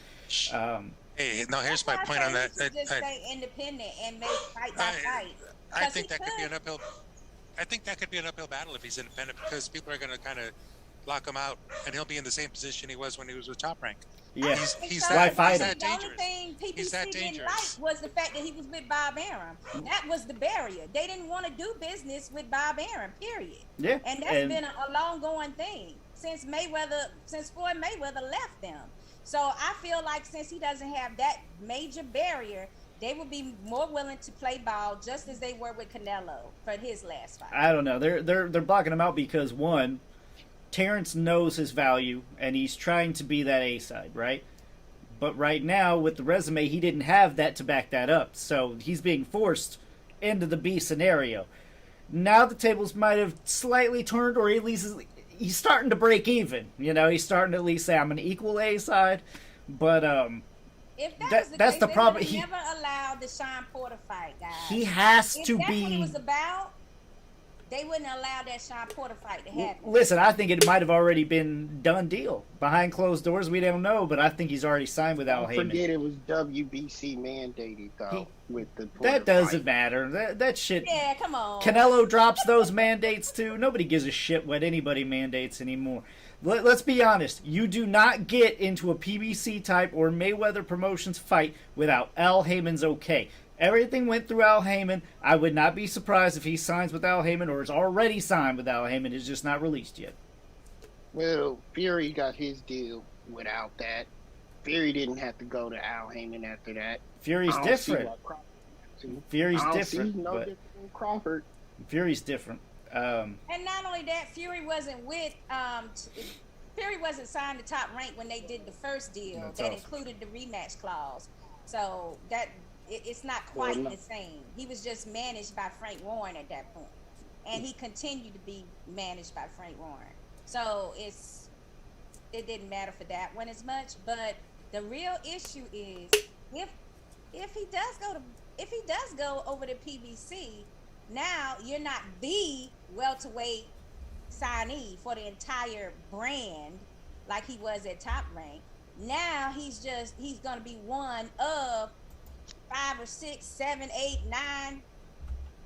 Hey, now here's my point on that. Just stay independent and make fight by fight. I think that could be an uphill. I think that could be an uphill battle if he's independent because people are going to kind of lock him out, and he'll be in the same position he was when he was with Top Rank. Yeah, he's that dangerous. The only thing PBC didn't like was the fact that he was with Bob Arum. That was the barrier. They didn't want to do business with Bob Arum, period. Yeah, and that's been a long-going thing. since Floyd Mayweather left them. So I feel like since he doesn't have that major barrier, they would be more willing to play ball, just as they were with Canelo for his last fight. I don't know. They're blocking him out because, one, Terrence knows his value and he's trying to be that A side, right? But right now, with the resume, he didn't have that to back that up. So he's being forced into the B scenario. Now the tables might have slightly turned, or at least he's starting to break even. You know, he's starting to at least say, I'm an equal A side. But if that's case, the problem. He never allowed the Sean Porter fight, guys. He has if to that's be. What it was about, they wouldn't allow that Sean Porter fight to happen. Listen, I think it might have already been done deal. Behind closed doors, we don't know, but I think he's already signed with Al Heyman. Forget it was WBC mandated, though, with the Porter that doesn't fight. matter. That shit... Yeah, come on. Canelo drops those mandates, too. Nobody gives a shit what anybody mandates anymore. Let's be honest. You do not get into a PBC type or Mayweather Promotions fight without Al Heyman's okay. Everything went through Al Heyman. I would not be surprised if he signs with Al Heyman or is already signed with Al Heyman. It's just not released yet. Well, Fury got his deal without that. Fury didn't have to go to Al Heyman after that. Fury's different. Fury's different. Different than Crawford. Fury's different. And not only that, Fury wasn't signed to Top Rank when they did the first deal that included the rematch clause. So that it's not quite the same. He was just managed by Frank Warren at that point, and he continued to be managed by Frank Warren. So it didn't matter for that one as much. But the real issue is if he does go over to PBC, now you're not the welterweight signee for the entire brand like he was at Top Rank. Now he's going to be one of 5 or 6, 7, 8, 9,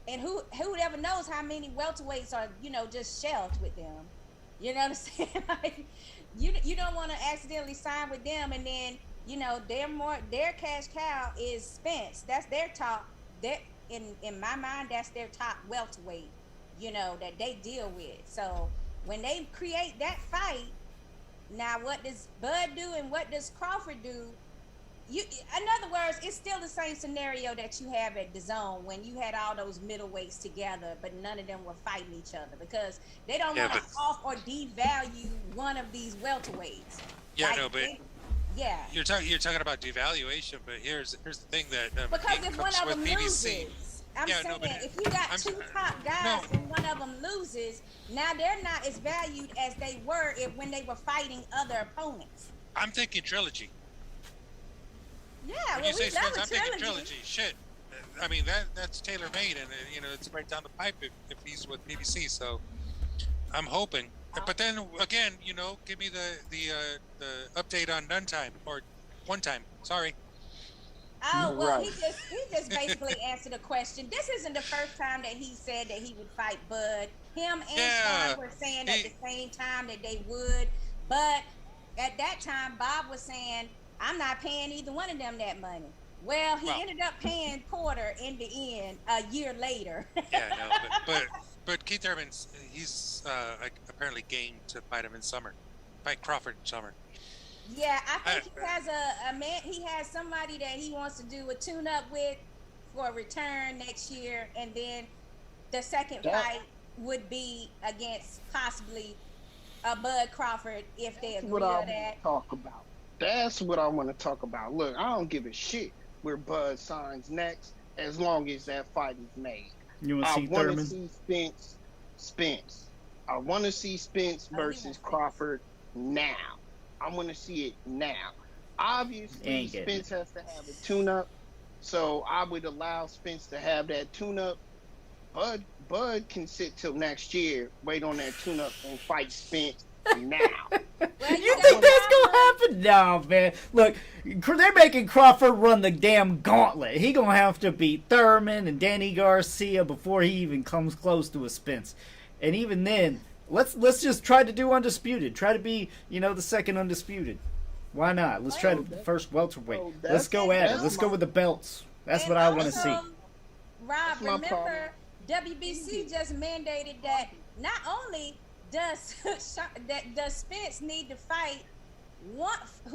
and who ever knows how many welterweights are just shelved with them. You know what I'm saying? Like, you don't want to accidentally sign with them, and then their cash cow is Spence. That's their top. In my mind, that's their top welterweight. That they deal with. So when they create that fight, now what does Bud do and what does Crawford do? In other words, it's still the same scenario that you have at DAZN when you had all those middleweights together, but none of them were fighting each other because they don't want to off or devalue one of these welterweights. Yeah, you're talking about devaluation, but here's the thing that because if one of them PBC. loses, I'm saying if you got two top guys and one of them loses, now they're not as valued as they were when they were fighting other opponents. I'm thinking trilogy. Yeah, when you say Spence, I'm thinking trilogy. Shit, I mean that's tailor made, and it's right down the pipe if he's with PBC. So I'm hoping. But then again, give me the update on none time or one time. Sorry. Oh well, he just basically answered a question. This isn't the first time that he said that he would fight Bud. Him and Sean were saying at the same time that they would, but at that time Bob was saying, I'm not paying either one of them that money. Well, he ended up paying Porter in the end a year later. But Keith Thurman, he's apparently game to fight him in summer, fight Crawford in summer. Yeah, I think he has a man. He has somebody that he wants to do a tune-up with for a return next year, and then the second fight would be against possibly a Bud Crawford if they agree on that. That's what I want to talk about. Look, I don't give a shit where Bud signs next as long as that fight is made. You want to see Thurman? I want to see Spence. I want to see Spence versus Crawford now. I want to see it now. Obviously, Spence has to have a tune-up, so I would allow Spence to have that tune-up. Bud can sit till next year, wait on that tune-up, and fight Spence now. You think that's gonna happen? No, man. Look, they're making Crawford run the damn gauntlet. He gonna have to beat Thurman and Danny Garcia before he even comes close to a Spence. And even then, let's just try to do undisputed. Try to be, the second undisputed. Why not? Let's try the first welterweight. Let's go at it. Let's go with the belts. That's what I want to see. Rob, remember WBC just mandated that not only does Spence need to fight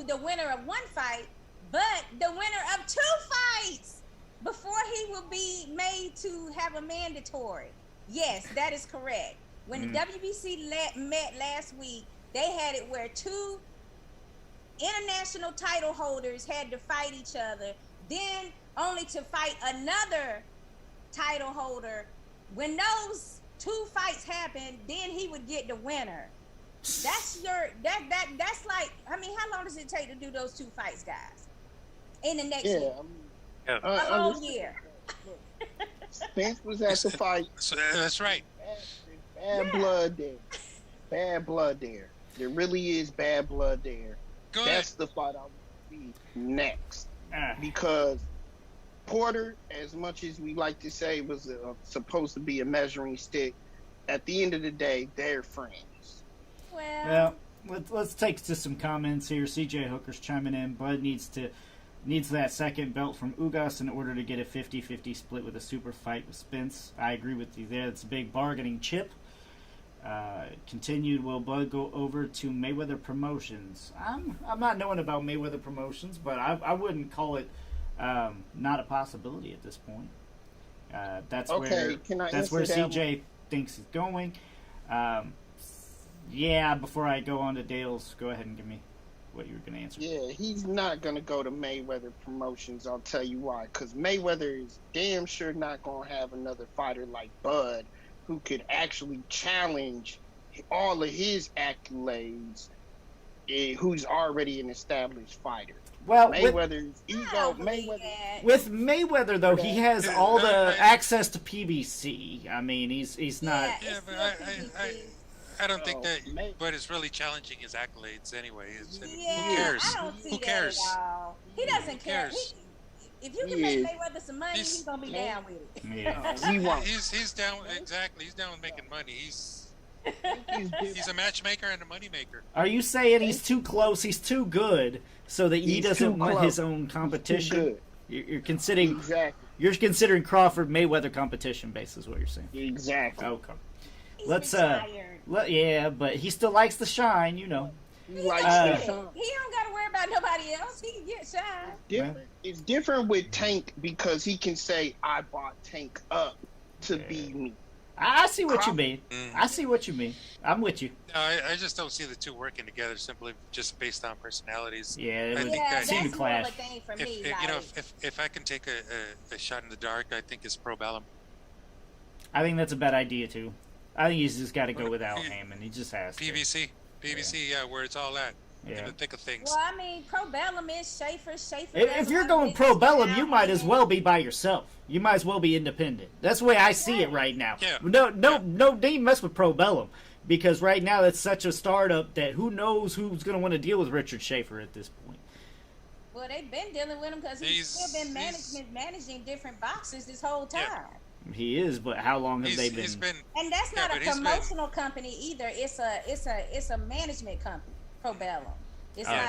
the winner of one fight, but the winner of 2 fights before he will be made to have a mandatory? Yes, that is correct. When the WBC met last week, they had it where 2 international title holders had to fight each other, then only to fight another title holder. When those 2 fights happened, then he would get the winner. That's that's like, I mean, how long does it take to do those 2 fights, guys? In the next year? A whole year. Spence was at the fight. So that's right. Bad blood there. Bad blood there. There really is bad blood there. That's the fight I want to see next. Because Porter, as much as we like to say, was supposed to be a measuring stick, at the end of the day, they're friends. Well, let's take to some comments here. CJ Hooker's chiming in. Bud needs that second belt from Ugas in order to get a 50-50 split with a super fight with Spence. I agree with you there. It's a big bargaining chip. Continued, will Bud go over to Mayweather Promotions? I'm not knowing about Mayweather Promotions, but I wouldn't call it not a possibility at this point. That's where CJ thinks he's going. Before I go on to Dale's, go ahead and give me what you were going to answer. Yeah, he's not going to go to Mayweather Promotions. I'll tell you why. Because Mayweather is damn sure not going to have another fighter like Bud who could actually challenge all of his accolades, who's already an established fighter. Well, Mayweather's ego. With Mayweather, though, he has all the access to PBC. I mean, he's not. Yeah, but I don't think that. But it's really challenging his accolades anyway. Who cares? I don't see Who cares? That at all. He doesn't care. If you can make Mayweather some money, he's gonna be down with it. Yeah. He's down. Exactly. He's down with making money. He's a matchmaker and a moneymaker. Are you saying he's too close? He's too good, so that he doesn't want his own competition? You're considering you're considering Crawford Mayweather competition base is what you're saying. Exactly. Okay. He's retired. But he still likes to shine, you know. He don't got to worry about nobody else. He can get shine. It's different with Tank because he can say, "I bought Tank up to be me." I see what you mean. I see what you mean. I'm with you. No, I just don't see the two working together simply just based on personalities. Yeah, that's seem to clash. more of a thing for me. If I can take a shot in the dark, I think it's Pro Bellum. I think that's a bad idea too. I think he's just got to go with Al Heyman. He just has to. PBC, where it's all at. In the thick of things. Well, I mean, Pro Bellum is Schaefer. If you're going Pro Bellum, you might as well be by yourself. You might as well be independent. That's the way I see it right now. Yeah. No, don't mess with Pro Bellum because right now it's such a startup that who knows who's going to want to deal with Richard Schaefer at this point. Well, they've been dealing with him because he's still been managing different boxers this whole time. Yeah. He is, but how long have they been? And that's not a promotional company either. It's a management company. Pro Bellum.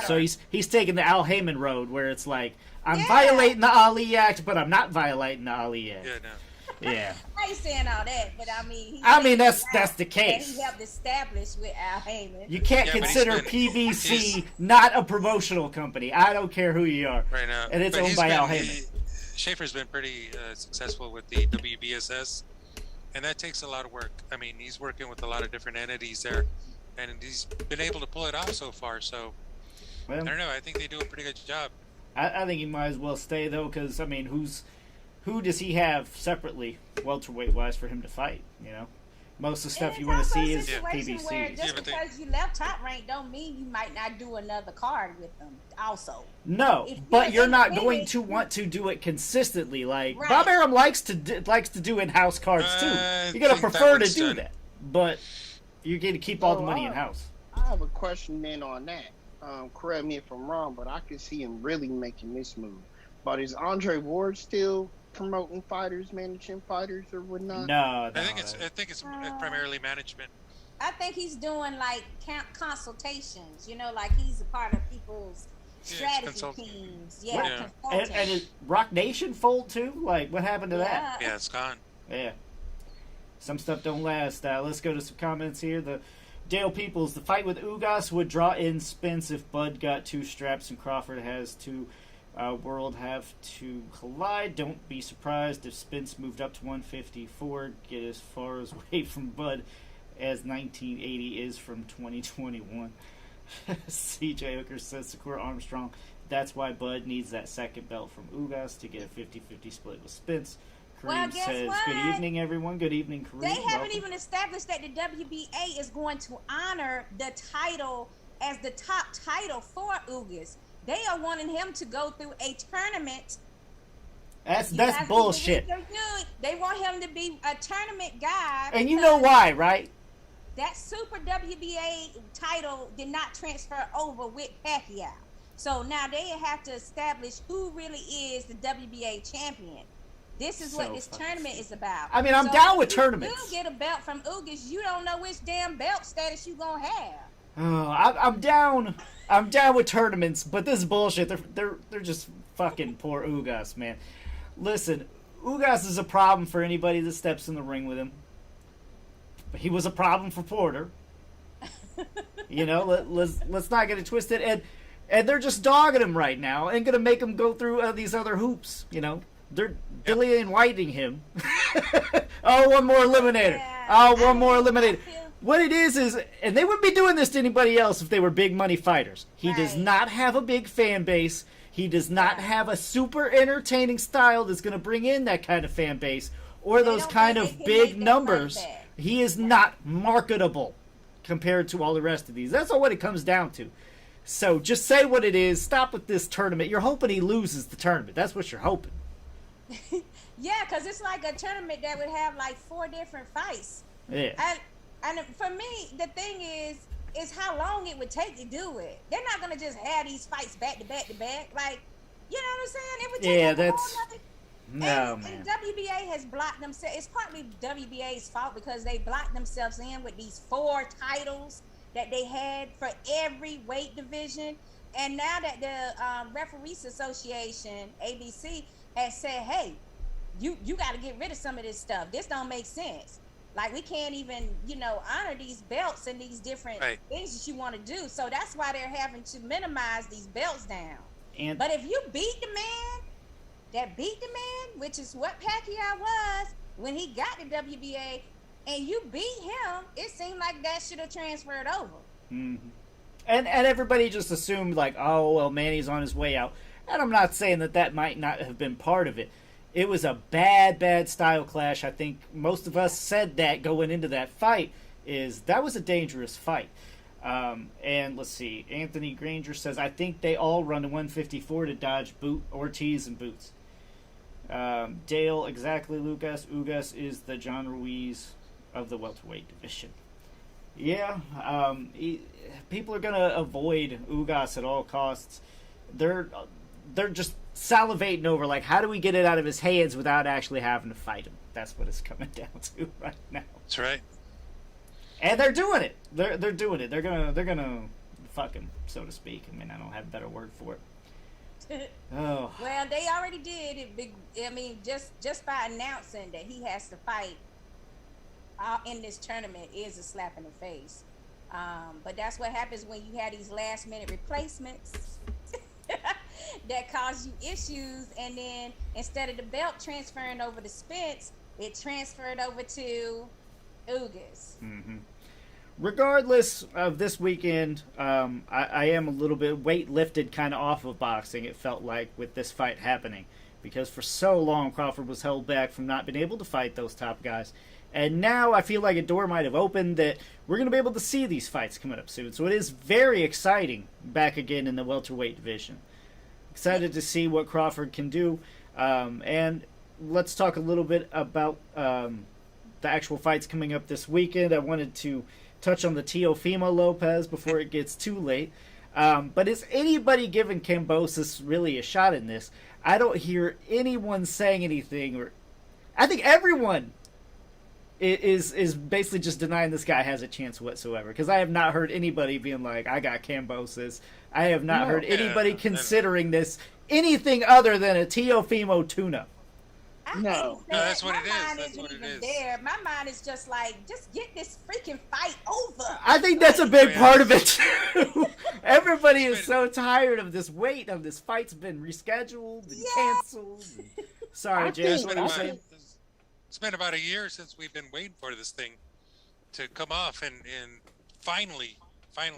So he's taking the Al Heyman road, where it's like I'm violating the Ali Act, but I'm not violating the Ali Act. Yeah, no. Yeah. I ain't saying all that, but I mean, that's the case. That he helped establish with Al Heyman. You can't consider PBC not a promotional company. I don't care who you are. Right now, and it's owned by Al Heyman. Schaefer's been pretty successful with the WBSS, and that takes a lot of work. I mean, he's working with a lot of different entities there, and he's been able to pull it off so far. So, I don't know. I think they do a pretty good job. I think he might as well stay, though, because, I mean, who does he have separately, welterweight-wise, for him to fight, you know? Most of the stuff you want to see is PBC. Where just because you left Top Rank don't mean you might not do another card with them also. No, but you're not going to want to do it consistently. Like, Bob Arum likes to do in-house cards, too. You're going to prefer to do that. But you're going to keep all the money in-house. I have a question then on that. Correct me if I'm wrong, but I could see him really making this move. But is Andre Ward still promoting fighters, managing fighters, or whatnot? No, I think it's primarily management. I think he's doing like consultations. You know, like he's a part of people's strategy teams. Yeah, and is Rock Nation fold too? Like, what happened to that? Yeah, it's gone. Yeah, some stuff don't last. Let's go to some comments here. The Dale Peoples, the fight with Ugas would draw in Spence if Bud got 2 straps and Crawford has to. World have to collide. Don't be surprised if Spence moved up to 154, get as far away from Bud as 1980 is from 2021. CJ Hooker says Sakura Armstrong, that's why Bud needs that second belt from Ugas to get a 50-50 split with Spence. Kareem says, what? Good evening, everyone. Good evening, Kareem. They haven't even established that the WBA is going to honor the title as the top title for Ugas. They are wanting him to go through a tournament. That's bullshit. They want him to be a tournament guy. And you know why, right? That Super WBA title did not transfer over with Pacquiao. So now they have to establish who really is the WBA champion. This is what this tournament is about. I mean, I'm down with tournaments. If you get a belt from Ugas, you don't know which damn belt status you gonna have. Oh, I'm down. I'm down with tournaments, but this is bullshit. They're just fucking poor Ugas, man. Listen, Ugas is a problem for anybody that steps in the ring with him. He was a problem for Porter. You know, let's not get it twisted. And they're just dogging him right now and gonna make him go through these other hoops. You know, they're Dillian and Whiting him. Oh, one more eliminator. Oh, one more eliminator. What it is, and they wouldn't be doing this to anybody else if they were big money fighters. He does not have a big fan base. He does not have a super entertaining style that's going to bring in that kind of fan base or those kind of big numbers. He is not marketable compared to all the rest of these. That's all what it comes down to. So just say what it is. Stop with this tournament. You're hoping he loses the tournament. That's what you're hoping. Yeah, because it's like a tournament that would have like 4 different fights. Yeah. And for me, the thing is how long it would take to do it. They're not going to just have these fights back to back to back. Like, you know what I'm saying? It would take and WBA has blocked themselves. It's partly WBA's fault because they blocked themselves in with these 4 titles that they had for every weight division. And now that the Referees Association, ABC, has said, hey, you got to get rid of some of this stuff. This don't make sense. Like, we can't even, honor these belts and these different things that you want to do. So that's why they're having to minimize these belts down. But if you beat the man, which is what Pacquiao was when he got the WBA, and you beat him, it seemed like that should have transferred over. Mm-hmm. And everybody just assumed, like, oh, well, Manny's on his way out. And I'm not saying that might not have been part of it. It was a bad style clash. I think most of us said that going into that fight that was a dangerous fight. And let's see. Anthony Granger says, I think they all run to 154 to dodge Ortiz and Boots. Dale, exactly, Lucas. Ugas is the John Ruiz of the welterweight division. Yeah, people are going to avoid Ugas at all costs. They're just salivating over, like, how do we get it out of his hands without actually having to fight him? That's what it's coming down to right now. That's right. And they're doing it. They're doing it. They're gonna fuck him, so to speak. I mean, I don't have a better word for it. Oh. Well, they already did it. I mean, just by announcing that he has to fight in this tournament is a slap in the face. But that's what happens when you have these last minute replacements that cause you issues, and then instead of the belt transferring over to Spence, it transferred over to Ugas. Mm-hmm. Regardless of this weekend, I am a little bit weight lifted kind of off of boxing, it felt like, with this fight happening. Because for so long, Crawford was held back from not being able to fight those top guys. And now I feel like a door might have opened that we're going to be able to see these fights coming up soon. So it is very exciting back again in the welterweight division. Excited to see what Crawford can do. And let's talk a little bit about the actual fights coming up this weekend. I wanted to touch on the Teofimo Lopez before it gets too late. But is anybody giving Kambosos really a shot in this? I don't hear anyone saying anything. I think everyone is basically just denying this guy has a chance whatsoever. Because I have not heard anybody being like, I got Kambosos. I have not heard anybody considering this anything other than a Teofimo tune-up. No. No, that's what it is. My mind That's isn't what it even is. there. My mind is just like, just get this freaking fight over. I think that's a big part of it too. Everybody is It's so tired of this wait of this fight's been rescheduled and canceled. Sorry, Jess, what are you saying? It's been about a year since we've been waiting for this thing to come off, and finally,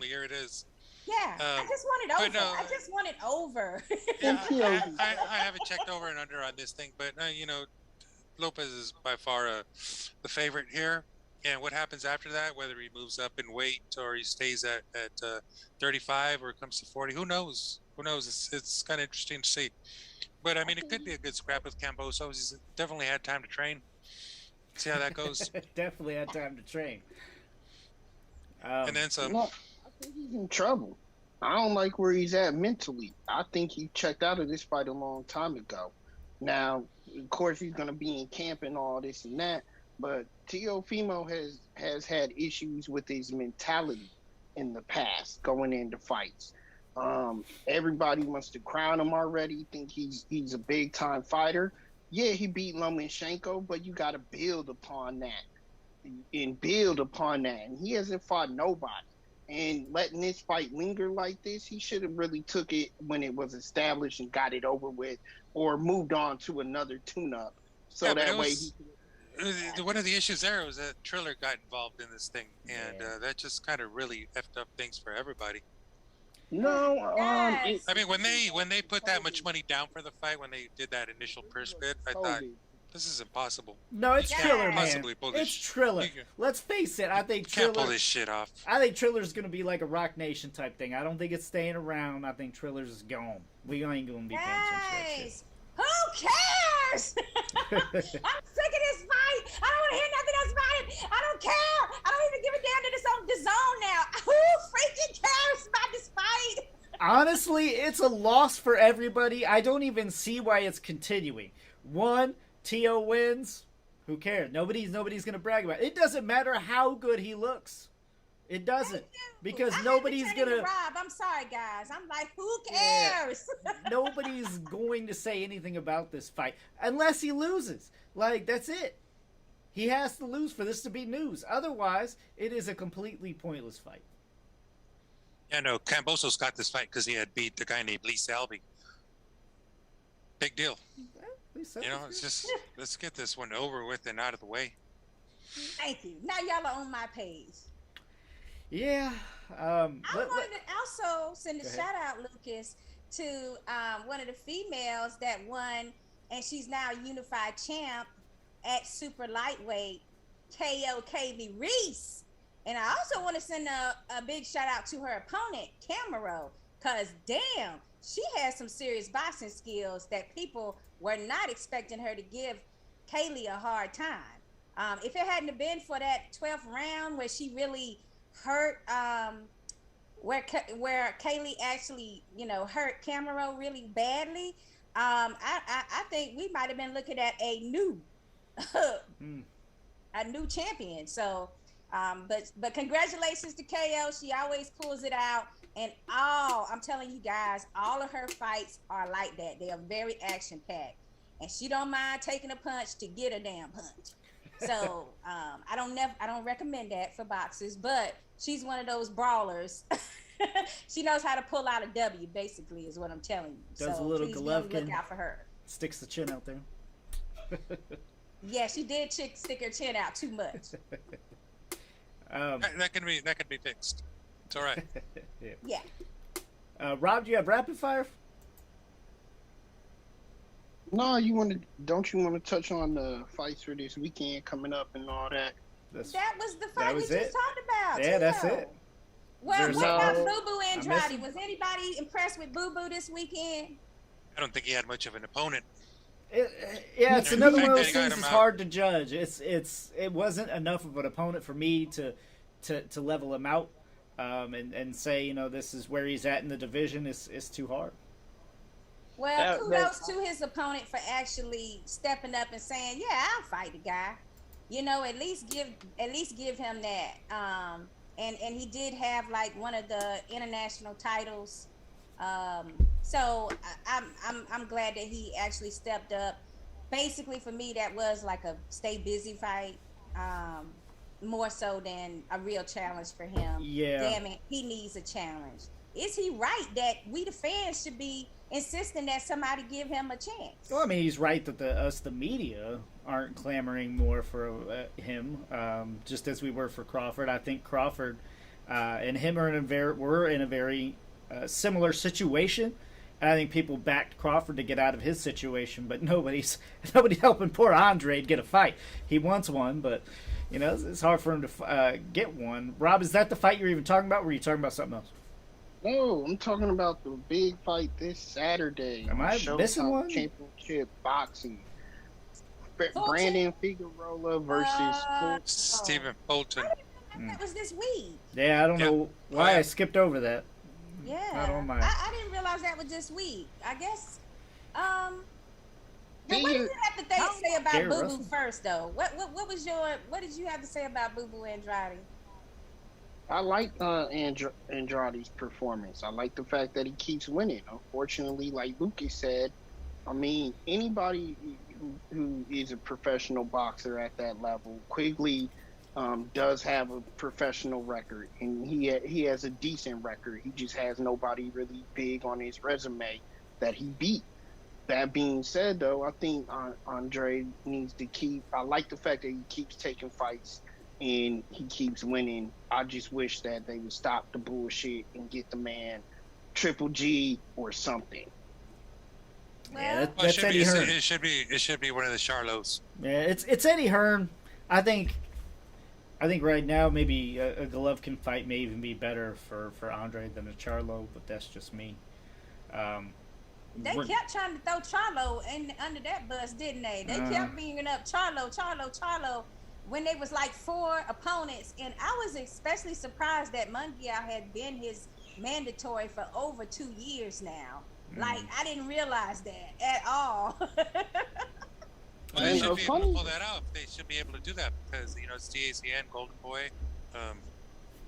here it is. Yeah, I just want it over. I just want it over. Yeah, I haven't checked over and under on this thing, but Lopez is by far the favorite here. And what happens after that, whether he moves up in weight or he stays at 35 or comes to 40, who knows? It's kind of interesting to see. But I mean, it could be a good scrap with Kambosos. He's definitely had time to train. See how that goes. Definitely had time to train. And then some. I think he's in trouble. I don't like where he's at mentally. I think he checked out of this fight a long time ago. Now, of course, he's going to be in camp and all this and that, but Teofimo has had issues with his mentality in the past going into fights. Everybody wants to crown him already, think he's a big-time fighter. Yeah, he beat Lomachenko, but you got to build upon that. And he hasn't fought nobody. And letting this fight linger like this, he should have really took it when it was established and got it over with, or moved on to another tune-up. So that way one of the issues there was that Triller got involved in this thing, and that just kind of really effed up things for everybody. No, Yes. I mean, when they put that much money down for the fight, when they did that initial purse bid, I thought, this is impossible. No, it's Triller, man. Possibly pull this. It's Triller. Let's face it. I think Can't Triller. pull this shit off. I think Triller's gonna be like a Rock Nation type thing. I don't think it's staying around. I think Triller's gone. We ain't gonna be paying attention to that shit. Who cares? I'm sick of this fight. I don't want to hear nothing else about it. I don't care. I don't even give a damn that it's on the zone now. Who freaking cares about this fight? Honestly, it's a loss for everybody. I don't even see why it's continuing. One, Tio wins. Who cares? Nobody's gonna brag about it. It doesn't matter how good he looks. It doesn't, because nobody's gonna. Rob, I'm sorry, guys. I'm like, who cares? Yeah. Nobody's going to say anything about this fight unless he loses. Like, that's it. He has to lose for this to be news. Otherwise, it is a completely pointless fight. Yeah, no, Kambosos got this fight because he had beat the guy named Lee Salvi. Big deal. It's just, let's get this one over with and out of the way. Thank you. Now y'all are on my page. Yeah. I wanted to also send a shout out, Lucas, to one of the females that won, and she's now a unified champ at super lightweight, KO Kaylee Reese. And I also want to send a big shout out to her opponent, Camaro, because damn, she has some serious boxing skills that people were not expecting her to give Kaylee a hard time. If it hadn't been for that 12th round where she really hurt, where Kaylee actually, hurt Camaro really badly, I think we might have been looking at a new champion. So, but congratulations to KO. She always pulls it out. And I'm telling you guys, all of her fights are like that. They are very action-packed. And she don't mind taking a punch to get a damn punch. So I don't recommend that for boxers, but she's one of those brawlers. She knows how to pull out a W, basically, is what I'm telling you. Does so a little please Golovkin. look out for her. Sticks the chin out there. Yeah, she did stick her chin out too much. That can be fixed. It's all right. Yeah. Rob, do you have rapid fire? No, don't you want to touch on the fights for this weekend coming up and all that? That was the fight we just talked about. Yeah, that's it. Well, what about Boo Boo Andrade? Was anybody impressed with Boo Boo this weekend? I don't think he had much of an opponent. It's another one of those things that's hard to judge. It wasn't enough of an opponent for me to level him out and say, this is where he's at in the division. Is too hard. Well, kudos to his opponent for actually stepping up and saying, "Yeah, I'll fight the guy." At least give him that. And he did have like one of the international titles. So I'm glad that he actually stepped up. basically for me that was like a stay busy fight, more so than a real challenge for him. Yeah. Damn it, he needs a challenge. Is he right that we the fans should be insisting that somebody give him a chance? Well, I mean, he's right that the media aren't clamoring more for him, just as we were for Crawford. I think Crawford and him were in a very similar situation. I think people backed Crawford to get out of his situation, but nobody's helping poor Andre get a fight. He wants one, but it's hard for him to get one. Rob, is that the fight you're even talking about? Or were you talking about something else? No, I'm talking about the big fight this Saturday. Am I missing one? Championship boxing. Brandon Figueroa versus Stephen Fulton. That was this week. Yeah, I don't know why I skipped over that. Yeah, Not on my... I didn't realize that was this week. I guess. What did you have to say about Boo Boo first, though? What did you have to say about Boo Boo Andrade? I like Andrade's performance. I like the fact that he keeps winning. Unfortunately, like Lucas said, I mean, anybody who is a professional boxer at that level, Quigley does have a professional record, and he has a decent record. He just has nobody really big on his resume that he beat. That being said, though, I think Andre needs to keep. I like the fact that he keeps taking fights and he keeps winning. I just wish that they would stop the bullshit and get the man Triple G or something. Yeah, that's Eddie Hearn. It should be one of the Charlos. Yeah, it's Eddie Hearn. I think right now maybe a Golovkin fight may even be better for Andre than a Charlo, but that's just me. They kept trying to throw Charlo under that bus, didn't they? They kept bringing up Charlo when they was like 4 opponents, and I was especially surprised that Munguia had been his mandatory for over 2 years now. Like, I didn't realize that at all. Well, they should be able to pull that out. They should be able to do that because, it's TACN, Golden Boy.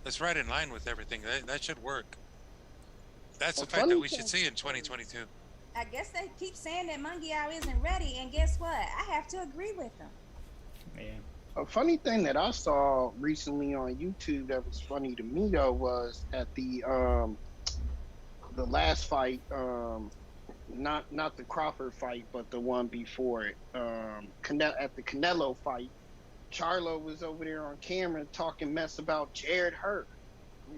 That's right in line with everything. That should work. That's a fight that we should see in 2022. I guess they keep saying that Munguia isn't ready, and guess what? I have to agree with them. Yeah. A funny thing that I saw recently on YouTube that was funny to me, though, was at the last fight, not the Crawford fight, but the one before it. At the Canelo fight, Charlo was over there on camera talking mess about Jared Hurd.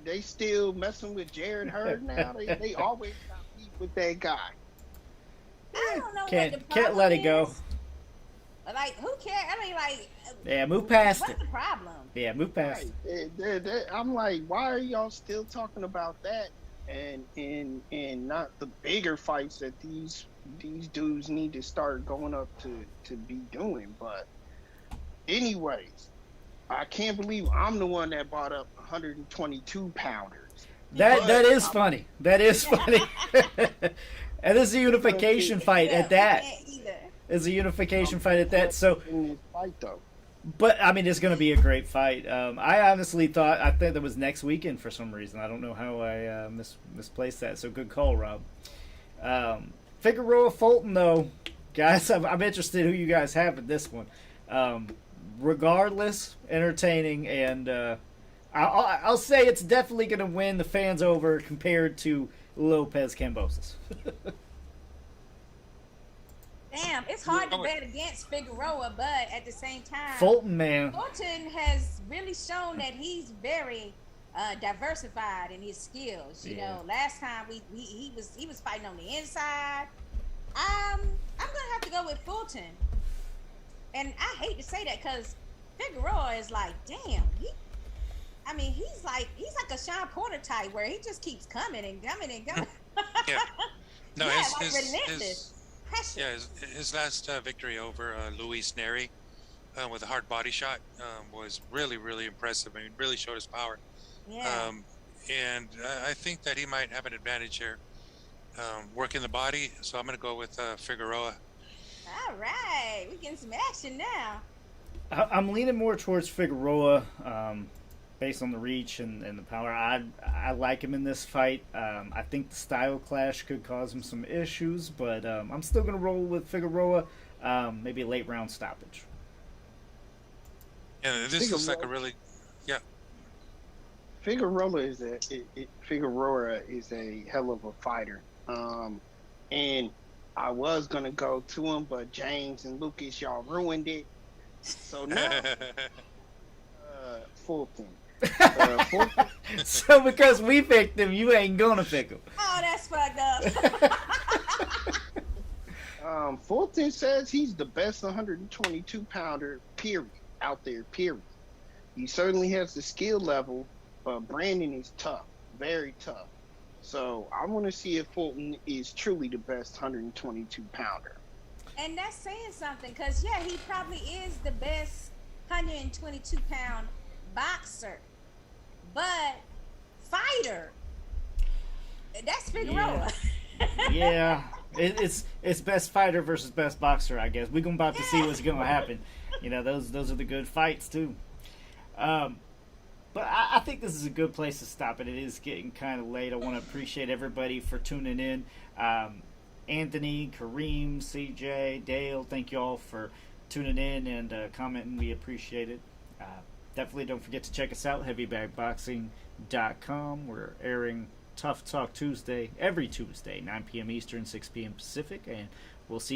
They still messing with Jared Hurd now. They always got beef with that guy. I don't know can't let it go. Like, who cares? I mean, like, yeah, move past what's the problem? Yeah, move past it. I'm like, why are y'all still talking about that and not the bigger fights that these dudes need to start going up to be doing? But anyways, I can't believe I'm the one that brought up 122 pounders. That is funny. That is funny. And this is a unification fight at that. It's a unification fight at that. So, but I mean, it's going to be a great fight. I honestly I think that was next weekend for some reason. I don't know how I misplaced that. So good call, Rob. Figueroa Fulton, though, guys, I'm interested who you guys have in this one. Regardless, entertaining, and I'll say it's definitely going to win the fans over compared to Lopez Kambosos. Damn, it's hard to bet against Figueroa, but at the same time, Fulton has really shown that he's very diversified in his skills. You know, last time he was fighting on the inside. I'm gonna have to go with Fulton, and I hate to say that because Figueroa is like, damn, he's like a Sean Porter type where he just keeps coming and coming and coming. Yeah, no, relentless. His last victory over Luis Neri with a hard body shot was really, really impressive. I mean, really showed his power. Yeah. And I think that he might have an advantage here, working the body. So I'm going to go with Figueroa. All right, we're getting some action now. I'm leaning more towards Figueroa, based on the reach and the power. I like him in this fight. I think the style clash could cause him some issues, but I'm still going to roll with Figueroa. maybe a late round stoppage. Yeah, this looks like a really, yeah. Figueroa is a hell of a fighter. And I was gonna go to him, but James and Lucas, y'all ruined it. So now, Fulton. Fulton. So because we picked him, you ain't gonna pick him. Oh, that's fucked up. Fulton says he's the best 122 pounder, period, out there, period. He certainly has the skill level, but Brandon is tough, very tough. So I want to see if Fulton is truly the best 122 pounder. And that's saying something, because, yeah, he probably is the best 122 pound boxer. But fighter, that's Figueroa. Yeah. It's best fighter versus best boxer, I guess. We're about to see what's going to happen. You know, those are the good fights, too. But I think this is a good place to stop it. It is getting kind of late. I want to appreciate everybody for tuning in. Anthony, Kareem, CJ, Dale, thank you all for tuning in and commenting. We appreciate it. Definitely don't forget to check us out, heavybagboxing.com. We're airing Tough Talk Tuesday, every Tuesday, 9 p.m. Eastern, 6 p.m. Pacific, and we'll see